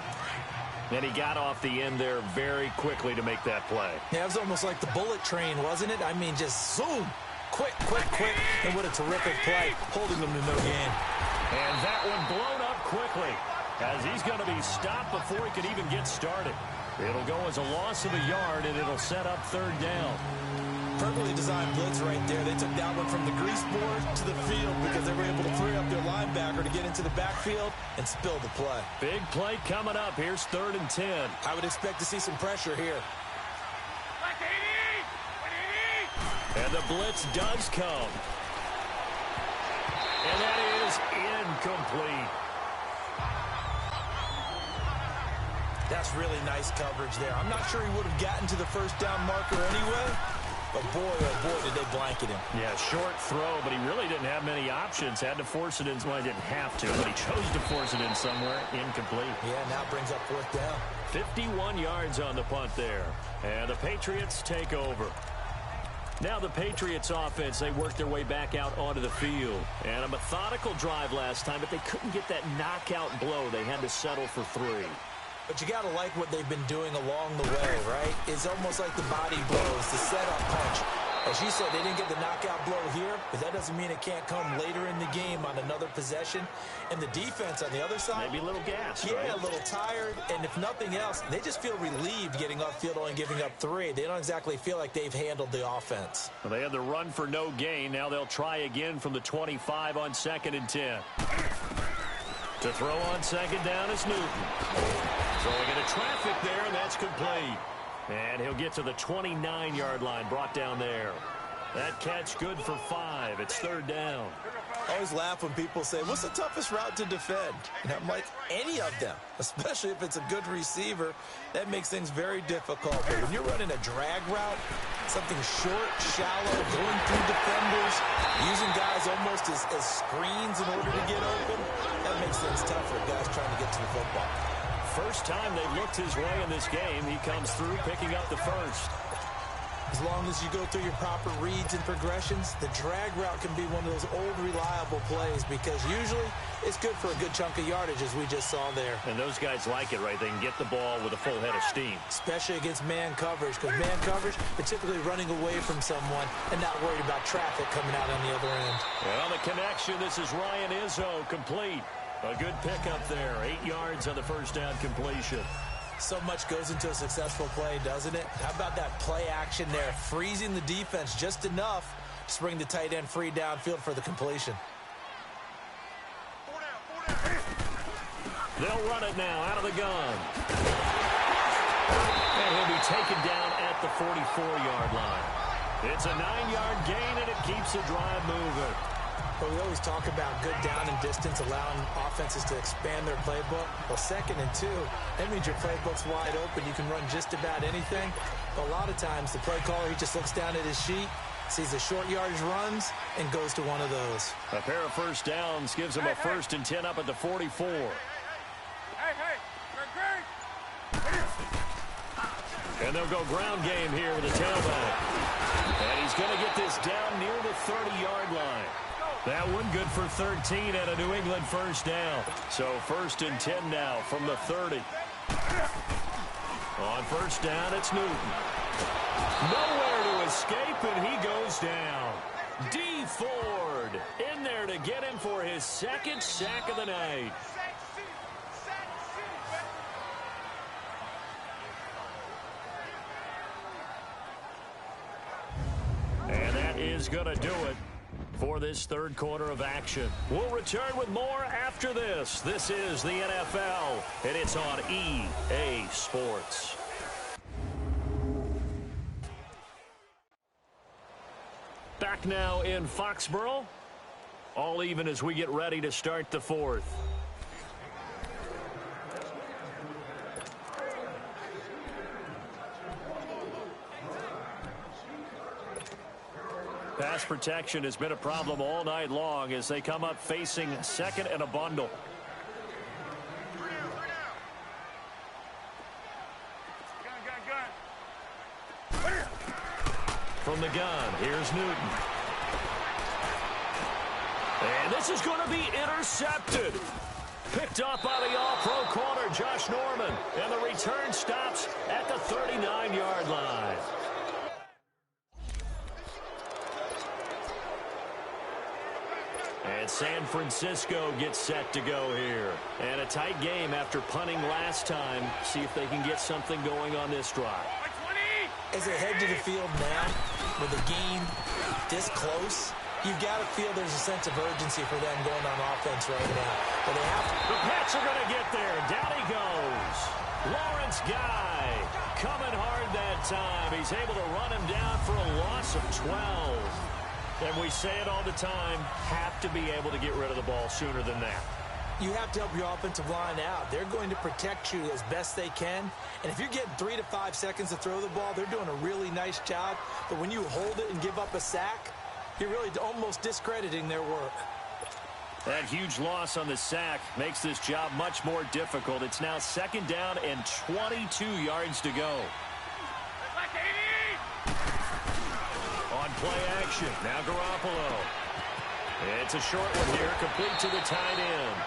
And he got off the end there very quickly to make that play. Yeah, it was almost like the bullet train, wasn't it? I mean, just zoom. Quick, quick, quick. And what a terrific play, holding them to no gain. And that one blown up quickly, as he's going to be stopped before he could even get started. It'll go as a loss of a yard, and it'll set up third down. Perfectly designed blitz right there. They took that one from the grease board to the field because they were able to free up their linebacker to get into the backfield and spill the play. Big play coming up. Here's 3rd and 10. I would expect to see some pressure here. And the blitz does come. And that is incomplete. That's really nice coverage there. I'm not sure he would have gotten to the first down marker anyway. But boy, oh boy, did they blanket him. Yeah, short throw, but he really didn't have many options. Had to force it in. Well, he didn't have to, but he chose to force it in somewhere. Incomplete. Yeah, now brings up 4th down. 51 yards on the punt there. And the Patriots take over. Now the Patriots offense, they worked their way back out onto the field. And a methodical drive last time, but they couldn't get that knockout blow. They had to settle for 3. But you got to like what they've been doing along the way, right? It's almost like the body blows, the setup punch. As you said, they didn't get the knockout blow here, but that doesn't mean it can't come later in the game on another possession. And the defense on the other side, maybe a little gas, yeah, right? A little tired. And if nothing else, they just feel relieved getting upfield only giving up 3. They don't exactly feel like they've handled the offense. Well, they had the run for no gain. Now they'll try again from the 25 on 2nd and 10. To throw on second down is Newton. Throwing into traffic there, and that's complete. And he'll get to the 29-yard line, brought down there. That catch good for 5. It's 3rd down. I always laugh when people say, what's the toughest route to defend? And I'm like, any of them, especially if it's a good receiver. That makes things very difficult. But when you're running a drag route, something short, shallow, going through defenders, using guys almost as screens in order to get open, that makes things tough for guys trying to get to the football. First time they looked his way in this game, he comes through picking up the first. As long as you go through your proper reads and progressions, the drag route can be one of those old reliable plays because usually it's good for a good chunk of yardage as we just saw there. And those guys like it, right? They can get the ball with a full head of steam. Especially against man coverage, because man coverage, they're typically running away from someone and not worried about traffic coming out on the other end. And on the connection, this is Ryan Izzo, complete. A good pickup there, 8 yards on the first down completion. So much goes into a successful play, doesn't it? How about that play action there, freezing the defense just enough to bring the tight end free downfield for the completion. They'll run it now out of the gun. And he'll be taken down at the 44-yard line. It's a 9-yard gain, and it keeps the drive moving. But we always talk about good down and distance, allowing offenses to expand their playbook. Well, 2nd and 2, that means your playbook's wide open. You can run just about anything. But a lot of times, the play caller, he just looks down at his sheet, sees the short yardage runs, and goes to one of those. A pair of first downs gives him a 1st and 10 up at the 44. And they'll go ground game here with the tailback. And he's going to get this down near the 30-yard line. That one good for 13 and a New England first down. So 1st and 10 now from the 30. On first down, it's Newton. Nowhere to escape, and he goes down. D. Ford in there to get him for his 2nd sack of the night. And that is going to do it for this 3rd quarter of action. We'll return with more after this. This is the NFL, and it's on EA Sports. Back now in Foxborough. All even as we get ready to start the 4th. Pass protection has been a problem all night long as they come up facing 2nd and a bundle. From the gun, here's Newton. And this is going to be intercepted. Picked up by the all-pro corner, Josh Norman. And the return stops at the 39-yard line. And San Francisco gets set to go here. And a tight game after punting last time. See if they can get something going on this drive. As they head to the field now, with the game this close, you've got to feel there's a sense of urgency for them going on offense right now. But they have to. The Pats are going to get there. Down he goes. Lawrence Guy coming hard that time. He's able to run him down for a loss of 12. And we say it all the time, have to be able to get rid of the ball sooner than that. You have to help your offensive line out. They're going to protect you as best they can. And if you're getting 3 to 5 seconds to throw the ball, they're doing a really nice job. But when you hold it and give up a sack, you're really almost discrediting their work. That huge loss on the sack makes this job much more difficult. It's now 2nd down and 22 yards to go. On play action, now Garoppolo. It's a short one here, complete to the tight end.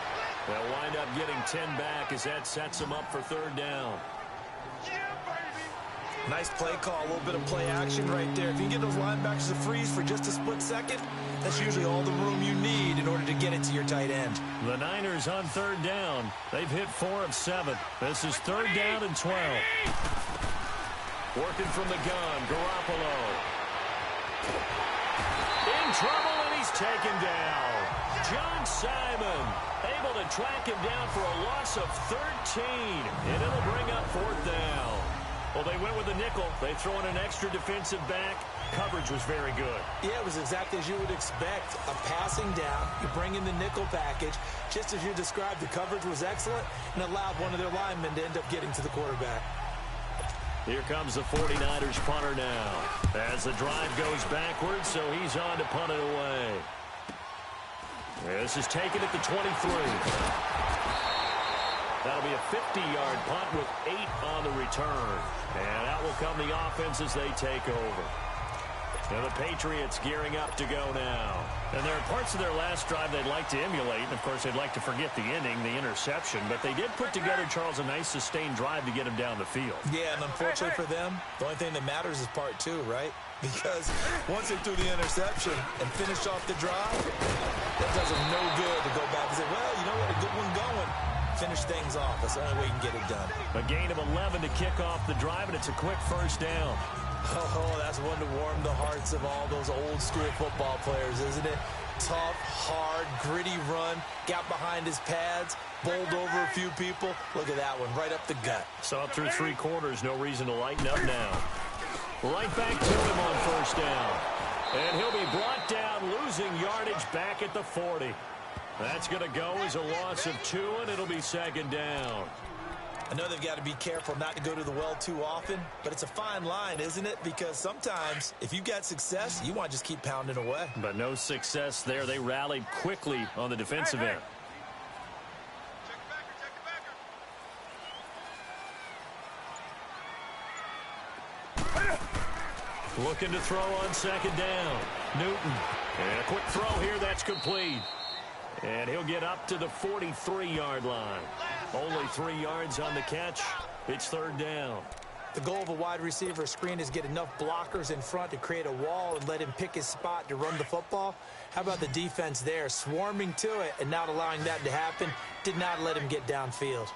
They'll wind up getting 10 back as that sets them up for 3rd down. Nice play call, a little bit of play action right there. If you can get those linebackers to freeze for just a split second, that's usually all the room you need in order to get it to your tight end. The Niners on 3rd down. They've hit 4 of 7. This is 3rd down and 12. Working from the gun, Garoppolo. In trouble, and he's taken down. John Simon able to track him down for a loss of 13, and it'll bring up 4th down. Well, they went with the nickel. They throw in an extra defensive back. Coverage was very good. Yeah, it was exactly as you would expect. A passing down, you bring in the nickel package. Just as you described, the coverage was excellent and allowed one of their linemen to end up getting to the quarterback. Here comes the 49ers punter now. As the drive goes backwards, so he's on to punt it away. This is taken at the 23. That'll be a 50-yard punt with 8 on the return. And out will come the offense as they take over. And the Patriots gearing up to go now. And there are parts of their last drive they'd like to emulate. And, of course, they'd like to forget the inning, the interception. But they did put together, Charles, a nice sustained drive to get him down the field. Yeah, and unfortunately for them, the only thing that matters is part 2, right? Because once they threw the interception and finished off the drive, that does them no good to go back and say, well, you know what, a good one going. Finish things off. That's the only way you can get it done. A gain of 11 to kick off the drive, and it's a quick first down. Oh, that's one to warm the hearts of all those old-school football players, isn't it? Tough, hard, gritty run, got behind his pads, bowled over a few people. Look at that one, right up the gut. Saw it through 3 quarters, no reason to lighten up now. Right back to him on first down. And he'll be brought down, losing yardage back at the 40. That's going to go as a loss of 2, and it'll be second down. I know they've got to be careful not to go to the well too often, but it's a fine line, isn't it? Because sometimes, if you've got success, you want to just keep pounding away. But no success there. They rallied quickly on the defensive end. Looking to throw on second down. Newton. And a quick throw here. That's complete. And he'll get up to the 43-yard line. Only 3 yards on the catch. It's third down. The goal of a wide receiver screen is get enough blockers in front to create a wall and let him pick his spot to run the football. How about the defense there, swarming to it and not allowing that to happen? Did not let him get downfield.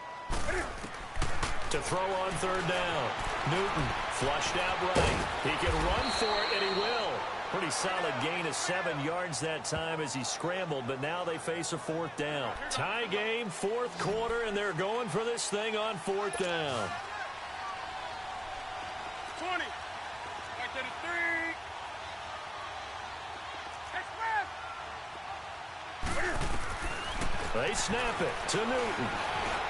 To throw on third down. Newton flushed out right. He can run for it, and he will. Pretty solid gain of 7 yards that time as he scrambled, but now they face a fourth down. Tie game, fourth quarter, and they're going for this thing on fourth down. 20. Right to the 3. They snap it to Newton.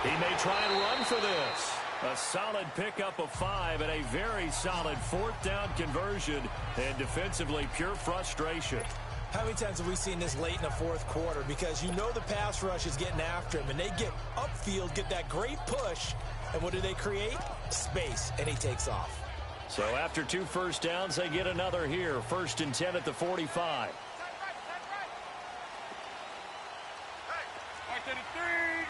He may try and run for this. A solid pickup of 5 and a very solid fourth down conversion, and defensively pure frustration. How many times have we seen this late in the fourth quarter? Because you know the pass rush is getting after him, and they get upfield, get that great push, and what do they create? Space, and he takes off. So after 2 first downs, they get another here. 1st and 10 at the 45. Right to the 3.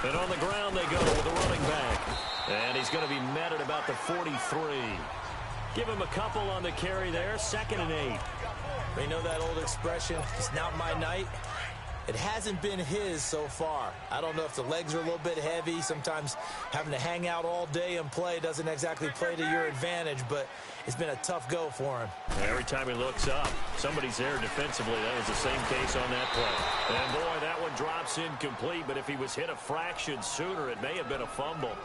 And on the ground they go with the running back. And he's going to be met at about the 43. Give him a couple on the carry there. 2nd and 8. They know that old expression, it's not my night. It hasn't been his so far. I don't know if the legs are a little bit heavy. Sometimes having to hang out all day and play doesn't exactly play to your advantage, but it's been a tough go for him. Every time he looks up, somebody's there defensively. That was the same case on that play. And boy, that one drops incomplete, but if he was hit a fraction sooner, it may have been a fumble.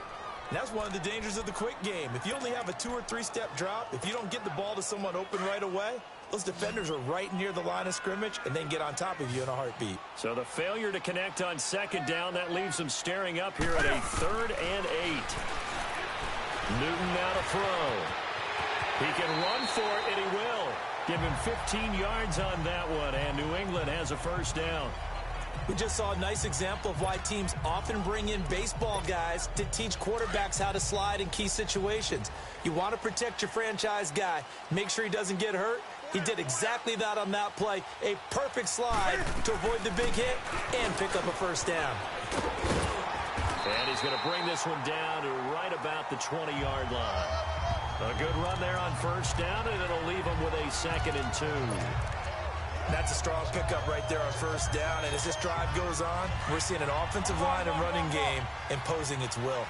And that's one of the dangers of the quick game. If you only have a 2- or 3-step drop, if you don't get the ball to someone open right away, those defenders are right near the line of scrimmage and then get on top of you in a heartbeat. So the failure to connect on second down, that leaves them staring up here at a 3rd and 8. Newton now to throw. He can run for it, and he will. Give him 15 yards on that one, and New England has a first down. We just saw a nice example of why teams often bring in baseball guys to teach quarterbacks how to slide in key situations. You want to protect your franchise guy. Make sure he doesn't get hurt. He did exactly that on that play. A perfect slide to avoid the big hit and pick up a first down. And he's going to bring this one down to right about the 20-yard line. A good run there on first down, and it'll leave him with a 2nd and 2. That's a strong pickup right there on first down. And as this drive goes on, we're seeing an offensive line and running game imposing its will.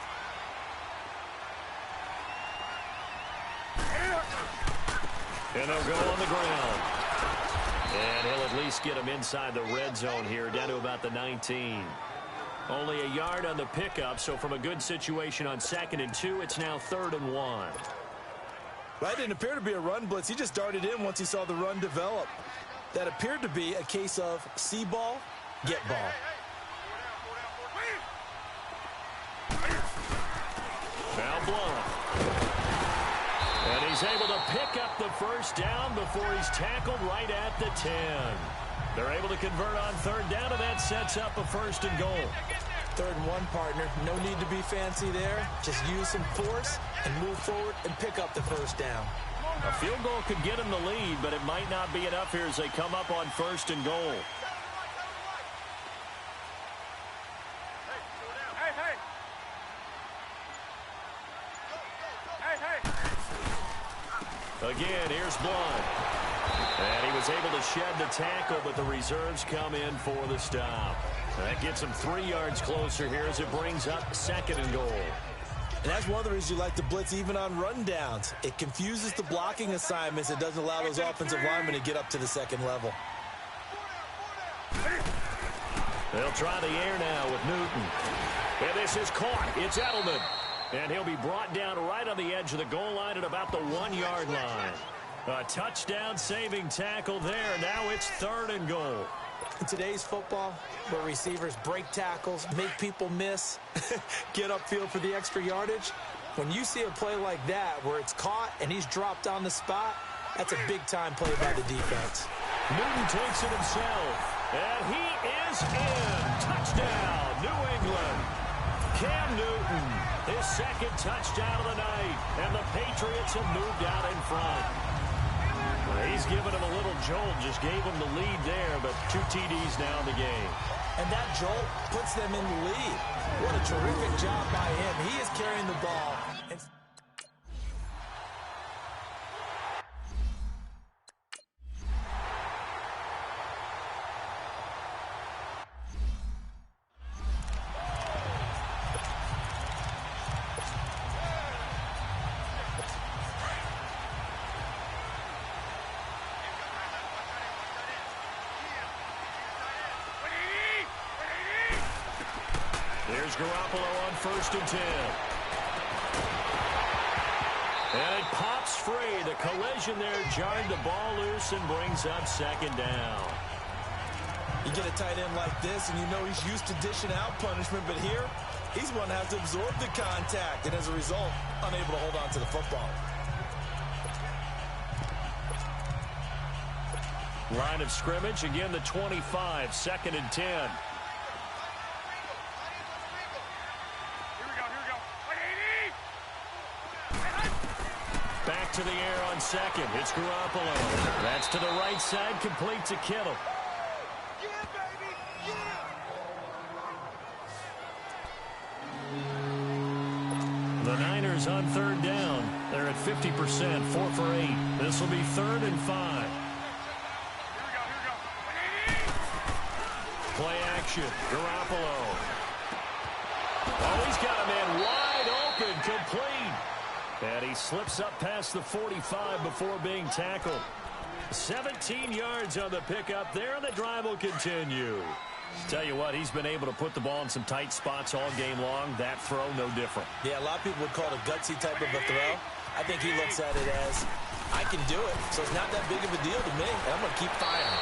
And they'll go on the ground. And he'll at least get him inside the red zone here, down to about the 19. Only a yard on the pickup, so from a good situation on 2nd and 2, it's now 3rd and 1. Well, that didn't appear to be a run blitz. He just darted in once he saw the run develop. That appeared to be a case of see ball, get ball. Now blown. And he's able to pick up the first down before he's tackled right at the 10. They're able to convert on 3rd down, and that sets up a 1st and goal. 3rd and 1, partner. No need to be fancy there. Just use some force and move forward and pick up the first down. A field goal could get him the lead, but it might not be enough here as they come up on 1st and goal. Again, here's Blunt. And he was able to shed the tackle, but the reserves come in for the stop. That gets him 3 yards closer here as it brings up 2nd and goal. And that's one of the reasons you like to blitz even on rundowns. It confuses the blocking assignments. It doesn't allow those offensive linemen to get up to the 2nd level. They'll try the air now with Newton. And this is caught. It's Edelman. And he'll be brought down right on the edge of the goal line at about the 1-yard line. A touchdown-saving tackle there. Now it's 3rd and goal. In today's football, where receivers break tackles, make people miss, get upfield for the extra yardage, when you see a play like that where it's caught and he's dropped on the spot, that's a big-time play by the defense. Newton takes it himself, and he is in. Touchdown, New England. Cam Newton, his 2nd touchdown of the night, and the Patriots have moved out in front. He's given him a little jolt, just gave him the lead there, but 2 TDs now in the game. And that jolt puts them in the lead. What a terrific job by him. He is carrying the ball. Here's Garoppolo on 1st and 10. And it pops free. The collision there jarred the ball loose and brings up 2nd down. You get a tight end like this, and you know he's used to dishing out punishment, but here, he's one that has to absorb the contact, and as a result, unable to hold on to the football. Line of scrimmage, again the 25, 2nd and 10. Back to the air on 2nd. It's Garoppolo. That's to the right side, complete to Kittle. The Niners on 3rd down. They're at 50%, 4 for 8. This will be 3rd and 5. Play action. Garoppolo. Oh, he's got a man wide open, complete. And he slips up past the 45 before being tackled. 17 yards on the pickup there, and the drive will continue. Tell you what, he's been able to put the ball in some tight spots all game long. That throw, no different. Yeah, a lot of people would call it a gutsy type of a throw. I think he looks at it as, I can do it, so it's not that big of a deal to me, and I'm going to keep firing.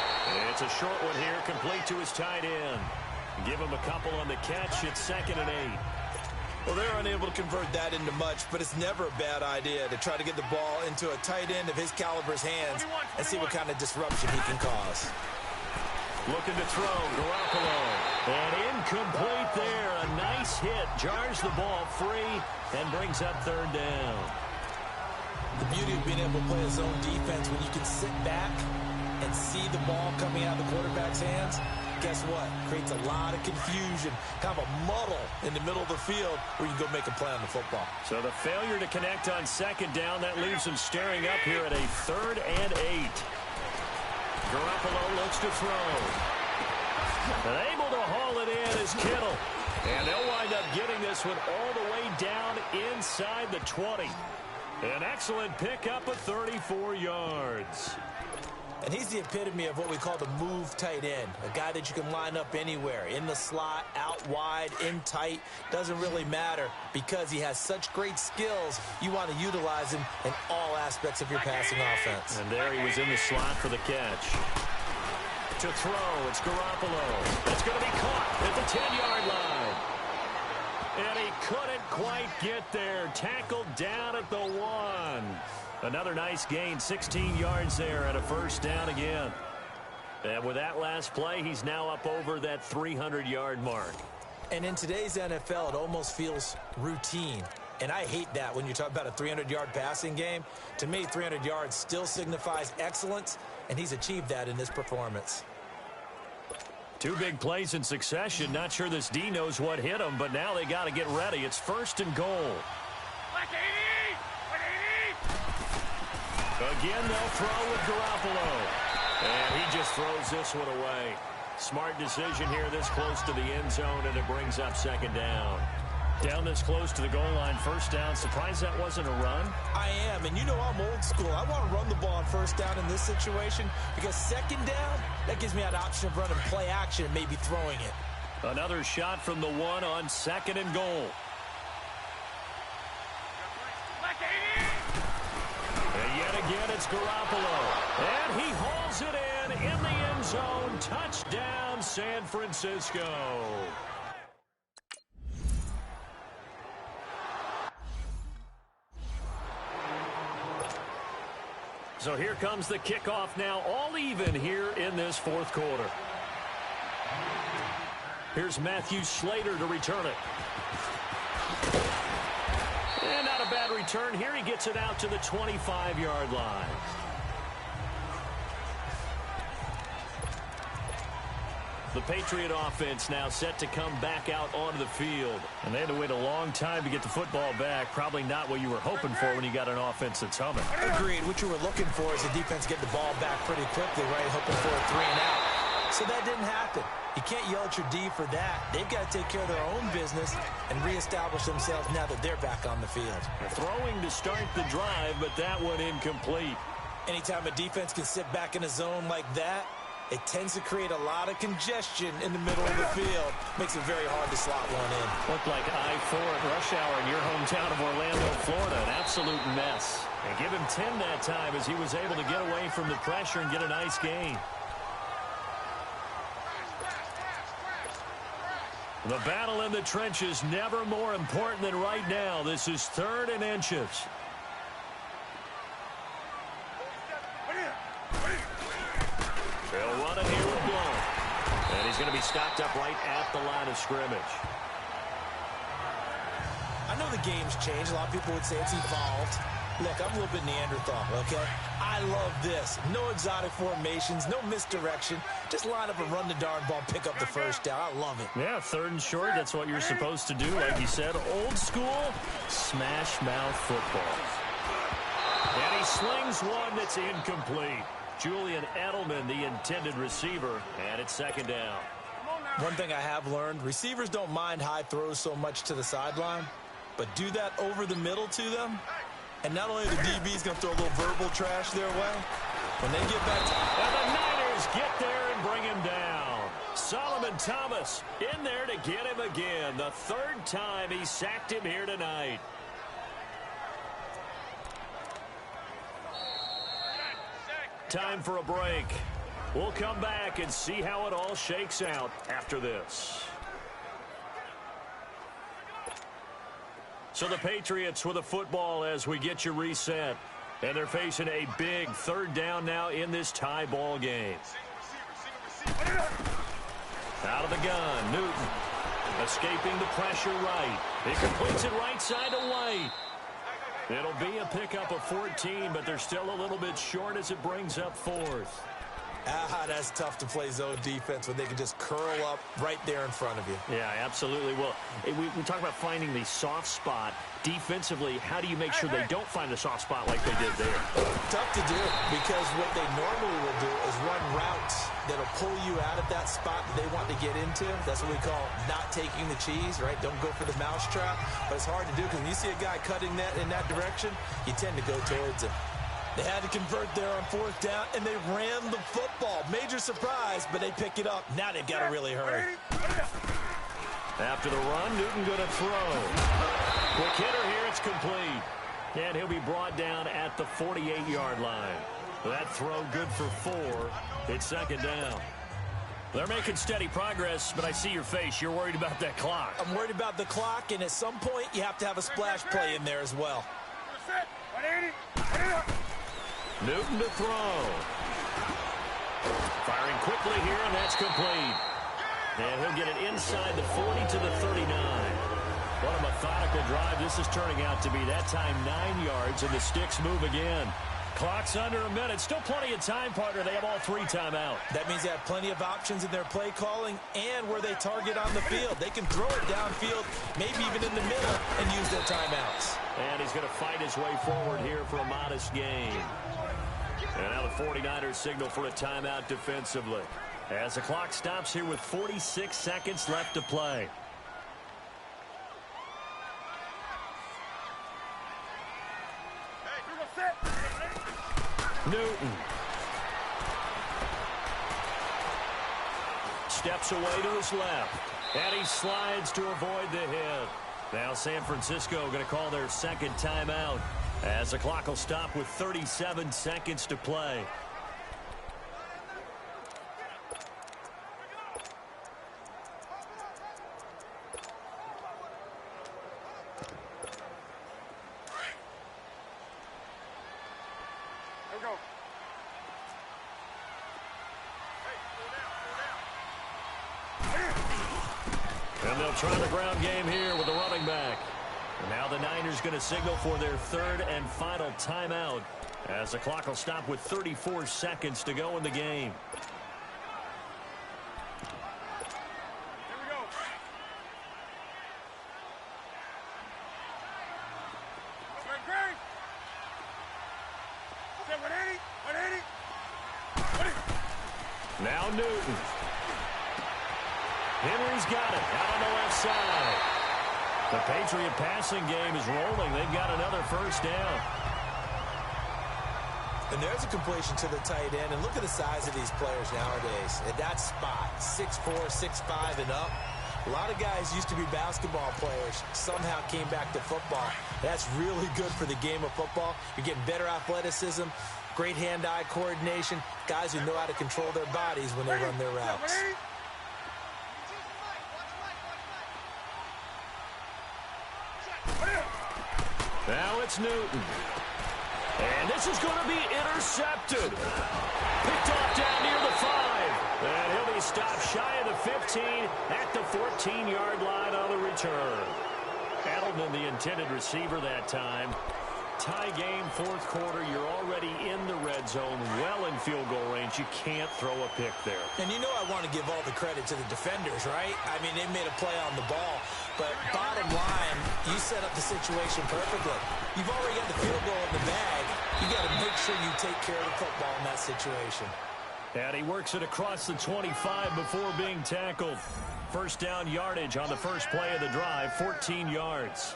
It's a short one here, complete to his tight end. Give him a couple on the catch. It's 2nd and 8. Well, they're unable to convert that into much, but it's never a bad idea to try to get the ball into a tight end of his caliber's hands and see what kind of disruption he can cause. Looking to throw, Garoppolo. And incomplete there. A nice hit. Jars the ball free and brings up 3rd down. The beauty of being able to play a zone defense when you can sit back and see the ball coming out of the quarterback's hands, guess what? Creates a lot of confusion, kind of a muddle in the middle of the field where you go make a play on the football. So the failure to connect on 2nd down, that leaves him staring up here at a 3rd and 8. Garoppolo looks to throw. And able to haul it in is Kittle. And they'll wind up getting this one all the way down inside the 20. An excellent pickup of 34 yards. And he's the epitome of what we call the move tight end, a guy that you can line up anywhere, in the slot, out wide, in tight, doesn't really matter because he has such great skills. You want to utilize him in all aspects of your passing offense. And there he was in the slot for the catch. To throw, it's Garoppolo. That's going to be caught at the 10-yard line. And he couldn't quite get there. Tackled down at the 1. Another nice gain, 16 yards there and a first down again. And with that last play, he's now up over that 300-yard mark. And in today's NFL, it almost feels routine. And I hate that when you talk about a 300-yard passing game. To me, 300 yards still signifies excellence, and he's achieved that in this performance. 2 big plays in succession. Not sure this D knows what hit him, but now they got to get ready. It's 1st and goal. Again, they'll throw with Garoppolo. And he just throws this one away. Smart decision here this close to the end zone, and it brings up 2nd down. Down this close to the goal line, 1st down. Surprised that wasn't a run? I am, and you know I'm old school. I want to run the ball on 1st down in this situation because 2nd down, that gives me that option of running play action and maybe throwing it. Another shot from the 1 on 2nd and goal. And yet again, it's Garoppolo. And he hauls it in the end zone. Touchdown, San Francisco. So here comes the kickoff now, all even here in this 4th quarter. Here's Matthew Slater to return it. And not a bad return here. He gets it out to the 25-yard line. The Patriot offense now set to come back out onto the field. And they had to wait a long time to get the football back. Probably not what you were hoping for when you got an offense that's humming. Agreed. What you were looking for is the defense get the ball back pretty quickly, right? Hoping for a 3 and out. So that didn't happen. You can't yell at your D for that. They've got to take care of their own business and reestablish themselves now that they're back on the field. Throwing to start the drive, but that one incomplete. Anytime a defense can sit back in a zone like that, it tends to create a lot of congestion in the middle of the field. Makes it very hard to slot one in. Looked like I-4 at rush hour in your hometown of Orlando, Florida. An absolute mess. And give him 10 that time as he was able to get away from the pressure and get a nice gain. The battle in the trenches never more important than right now. This is 3rd and inches. They'll run it here with Blount. And he's going to be stopped up right at the line of scrimmage. I know the game's changed. A lot of people would say it's evolved. Look, I'm a little bit Neanderthal, okay? I love this. No exotic formations, no misdirection. Just line up and run the darn ball, pick up the 1st down. I love it. Yeah, 3rd and short, that's what you're supposed to do. Like you said, old school, smash mouth football. And he slings one that's incomplete. Julian Edelman, the intended receiver, and it's 2nd down. One thing I have learned, receivers don't mind high throws so much to the sideline, but do that over the middle to them, and not only the DB's going to throw a little verbal trash their way, when they get back to... And the Niners get there and bring him down. Solomon Thomas in there to get him again. The 3rd time he sacked him here tonight. Time for a break. We'll come back and see how it all shakes out after this. So the Patriots with a football as we get you reset. And they're facing a big 3rd down now in this tie ball game. Out of the gun, Newton. Escaping the pressure right. He completes it right side to White. It'll be a pickup of 14, but they're still a little bit short as it brings up 4th. That's tough to play zone defense when they can just curl up right there in front of you. Yeah, absolutely. Well, we talk about finding the soft spot. Defensively, how do you make sure they don't find the soft spot like they did there? Tough to do because what they normally will do is run routes that'll pull you out of that spot that they want to get into. That's what we call not taking the cheese, right? Don't go for the mousetrap. But it's hard to do because when you see a guy cutting that in that direction, you tend to go towards him. They had to convert there on 4th down, and they ran the football. Major surprise, but they pick it up. Now they've got to really hurry. After the run, Newton going to throw. Quick hitter here, it's complete. And he'll be brought down at the 48-yard line. That throw good for 4. It's 2nd down. They're making steady progress, but I see your face. You're worried about that clock. I'm worried about the clock, and at some point, you have to have a splash play in there as well. Newton to throw. Firing quickly here, and that's complete. And he'll get it inside the 40 to the 39. What a methodical drive this is turning out to be. That time 9 yards, and the sticks move again. Clock's under a minute. Still plenty of time, partner. They have all 3 timeout. That means they have plenty of options in their play calling and where they target on the field. They can throw it downfield, maybe even in the middle, and use their timeouts. And he's going to fight his way forward here for a modest gain. And now the 49ers signal for a timeout defensively, as the clock stops here with 46 seconds left to play. Newton steps away to his left, and he slides to avoid the hit. Now San Francisco going to call their 2nd timeout, as the clock will stop with 37 seconds to play. And they'll try the ground game here with the running back. And now the Niners going to signal for their 3rd and final timeout, as the clock will stop with 34 seconds to go in the game. Now Newton. Henry's got it out on the left side. The Patriot passing game is rolling. They've got another 1st down. And there's a completion to the tight end. And look at the size of these players nowadays. At that spot, 6'4", 6'5", and up. A lot of guys used to be basketball players, somehow came back to football. That's really good for the game of football. You're getting better athleticism, great hand-eye coordination, guys who know how to control their bodies when they run their routes. Now it's Newton. And this is going to be intercepted. Picked off down near the 5. And he'll be stopped shy of the 15 at the 14-yard line on the return. Edelman, the intended receiver that time. Tie game, 4th quarter. You're already in the red zone, well in field goal range. You can't throw a pick there. And you know I want to give all the credit to the defenders, right? I mean, they made a play on the ball. But bottom line, you set up the situation perfectly. You've already got the field goal in the bag. You got to make sure you take care of the football in that situation. And he works it across the 25 before being tackled. 1st down yardage on the first play of the drive, 14 yards.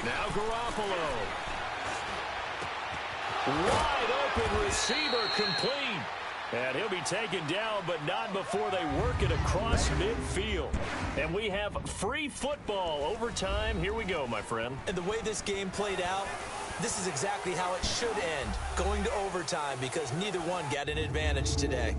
Now Garoppolo. Wide open receiver complete. And he'll be taken down, but not before they work it across midfield. And we have free football. Overtime. Here we go, my friend. And the way this game played out, this is exactly how it should end. Going to overtime because neither one got an advantage today.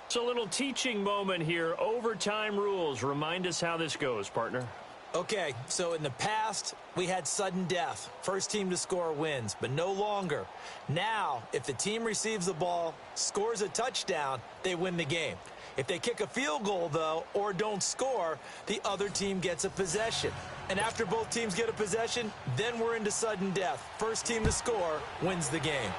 It's a little teaching moment here. Overtime rules. Remind us how this goes, partner. Okay, so in the past, we had sudden death. First team to score wins, but no longer. Now, if the team receives the ball, scores a touchdown, they win the game. If they kick a field goal, though, or don't score, the other team gets a possession. And after both teams get a possession, then we're into sudden death. First team to score wins the game.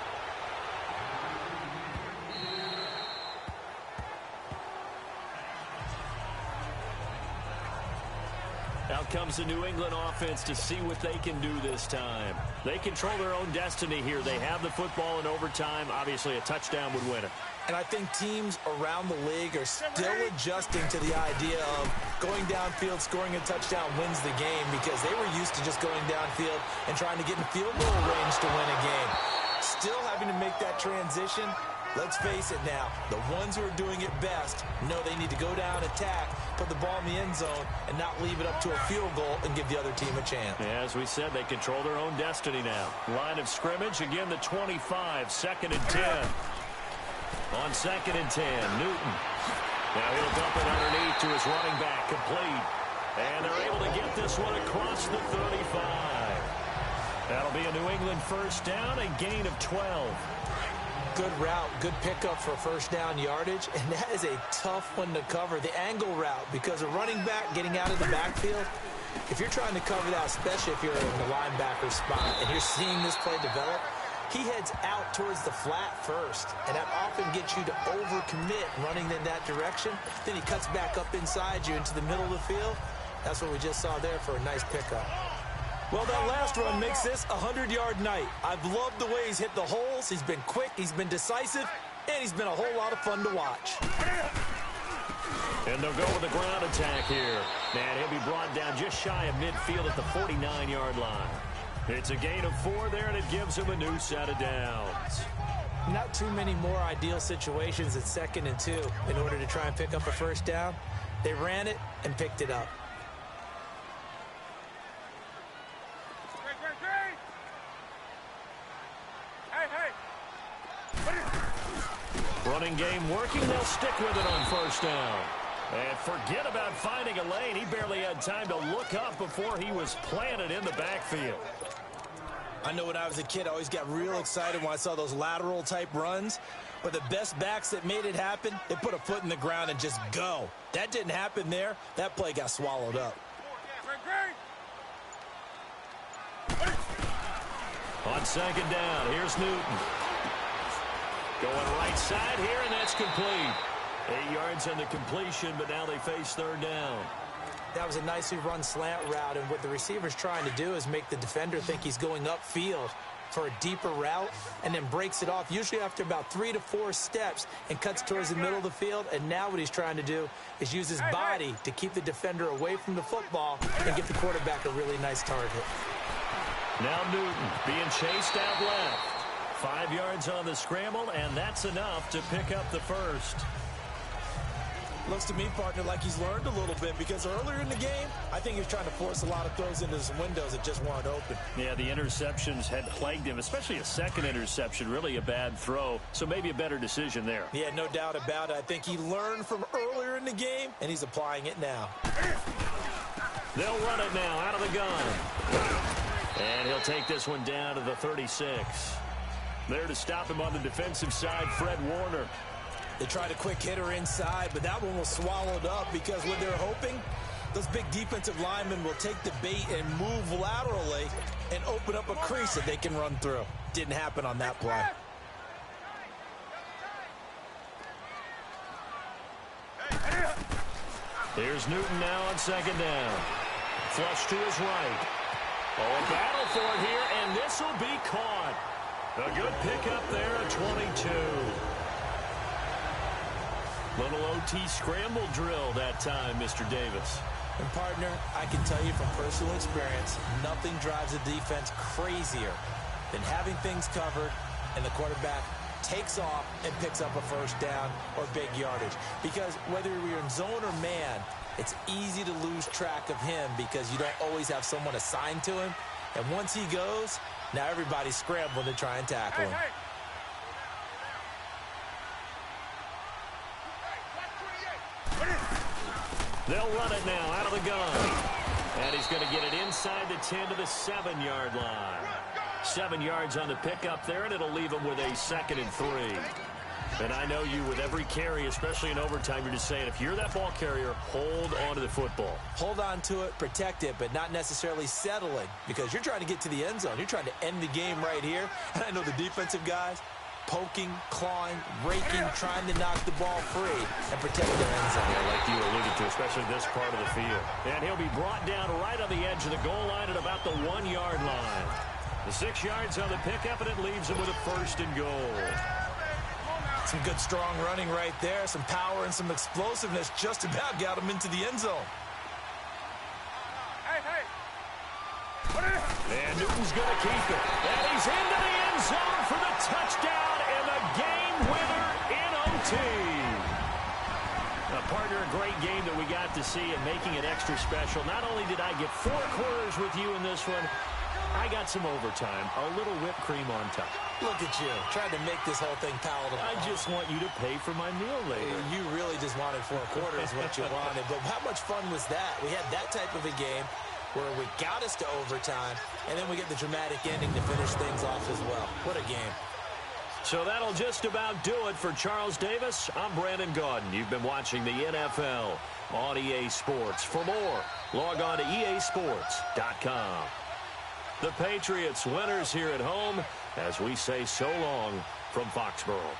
out comes the New England offense to see what they can do this time. They control their own destiny here. They have the football in overtime. Obviously, a touchdown would win it. And I think teams around the league are still adjusting to the idea of going downfield, scoring a touchdown wins the game, because they were used to just going downfield and trying to get in field goal range to win a game. Still having to make that transition. Let's face it now, the ones who are doing it best know they need to go down, attack, put the ball in the end zone, and not leave it up to a field goal and give the other team a chance. Yeah, as we said, they control their own destiny now. Line of scrimmage, again the 25, 2nd and 10. On 2nd and 10, Newton. Now he'll dump it underneath to his running back, complete. And they're able to get this one across the 35. That'll be a New England first down, a gain of 12. Good route, good pickup for first down yardage, and that is a tough one to cover, the angle route, because a running back getting out of the backfield, if you're trying to cover that, especially if you're in the linebacker spot and you're seeing this play develop, he heads out towards the flat first, and that often gets you to overcommit running in that direction. Then he cuts back up inside you into the middle of the field. That's what we just saw there for a nice pickup. Well, that last run makes this a 100-yard night. I've loved the way he's hit the holes. He's been quick, he's been decisive, and he's been a whole lot of fun to watch. And they'll go with the ground attack here. And he'll be brought down just shy of midfield at the 49-yard line. It's a gain of 4 there, and it gives him a new set of downs. Not too many more ideal situations at 2nd and 2 in order to try and pick up a first down. They ran it and picked it up. Running game working. They'll stick with it on first down. And forget about finding a lane. He barely had time to look up before he was planted in the backfield. I know when I was a kid, I always got real excited when I saw those lateral type runs. But the best backs that made it happen, they put a foot in the ground and just go. That didn't happen there. That play got swallowed up. On 2nd down, here's Newton. Going right side here, and that's complete. 8 yards on the completion, but now they face 3rd down. That was a nicely run slant route, and what the receiver's trying to do is make the defender think he's going upfield for a deeper route, and then breaks it off, usually after about 3 to 4 steps, and cuts towards the middle of the field. And now what he's trying to do is use his body to keep the defender away from the football and give the quarterback a really nice target. Now Newton being chased out left. 5 yards on the scramble, and that's enough to pick up the first. Looks to me, partner, like he's learned a little bit, because earlier in the game, I think he was trying to force a lot of throws into some windows that just weren't open. Yeah, the interceptions had plagued him, especially a second interception, really a bad throw, so maybe a better decision there. Yeah, no doubt about it. I think he learned from earlier in the game, and he's applying it now. They'll run it now out of the gun. And he'll take this one down to the 36. There to stop him on the defensive side, Fred Warner. They tried a quick hitter inside, but that one was swallowed up, because what they're hoping, those big defensive linemen will take the bait and move laterally and open up a crease that they can run through. Didn't happen on that play. Here's Newton now on 2nd down. Flush to his right. Oh, a battle for it here, and this will be caught. A good pickup there at 22. Little OT scramble drill that time, Mr. Davis. And, partner, I can tell you from personal experience, nothing drives a defense crazier than having things covered and the quarterback takes off and picks up a first down or big yardage. Because whether you're in zone or man, it's easy to lose track of him because you don't always have someone assigned to him. And once he goes, now everybody's scrambling to try and tackle him. They'll run it now out of the gun. And he's going to get it inside the 10 to the 7-yard line. 7 yards on the pickup there, and it'll leave him with a 2nd and 3. And I know you, with every carry, especially in overtime, you're just saying, if you're that ball carrier, hold on to the football. Hold on to it, protect it, but not necessarily settling, because you're trying to get to the end zone. You're trying to end the game right here. And I know the defensive guys, poking, clawing, raking, trying to knock the ball free and protect their end zone. Yeah, like you alluded to, especially this part of the field. And he'll be brought down right on the edge of the goal line at about the 1-yard line. The 6 yards on the pickup, and it leaves him with a 1st and goal. Some good, strong running right there. Some power and some explosiveness just about got him into the end zone. And Newton's going to keep it. And he's into the end zone for the touchdown and the game winner in OT. Partner, a great game that we got to see and making it extra special. Not only did I get 4 quarters with you in this one, I got some overtime, a little whipped cream on top. Look at you, trying to make this whole thing palatable. I just want you to pay for my meal later. You really just wanted 4 quarters, what you wanted. But how much fun was that? We had that type of a game where we got us to overtime, and then we get the dramatic ending to finish things off as well. What a game. So that'll just about do it for Charles Davis. I'm Brandon Gaudin. You've been watching the NFL on EA Sports. For more, log on to easports.com. The Patriots winners here at home as we say so long from Foxborough.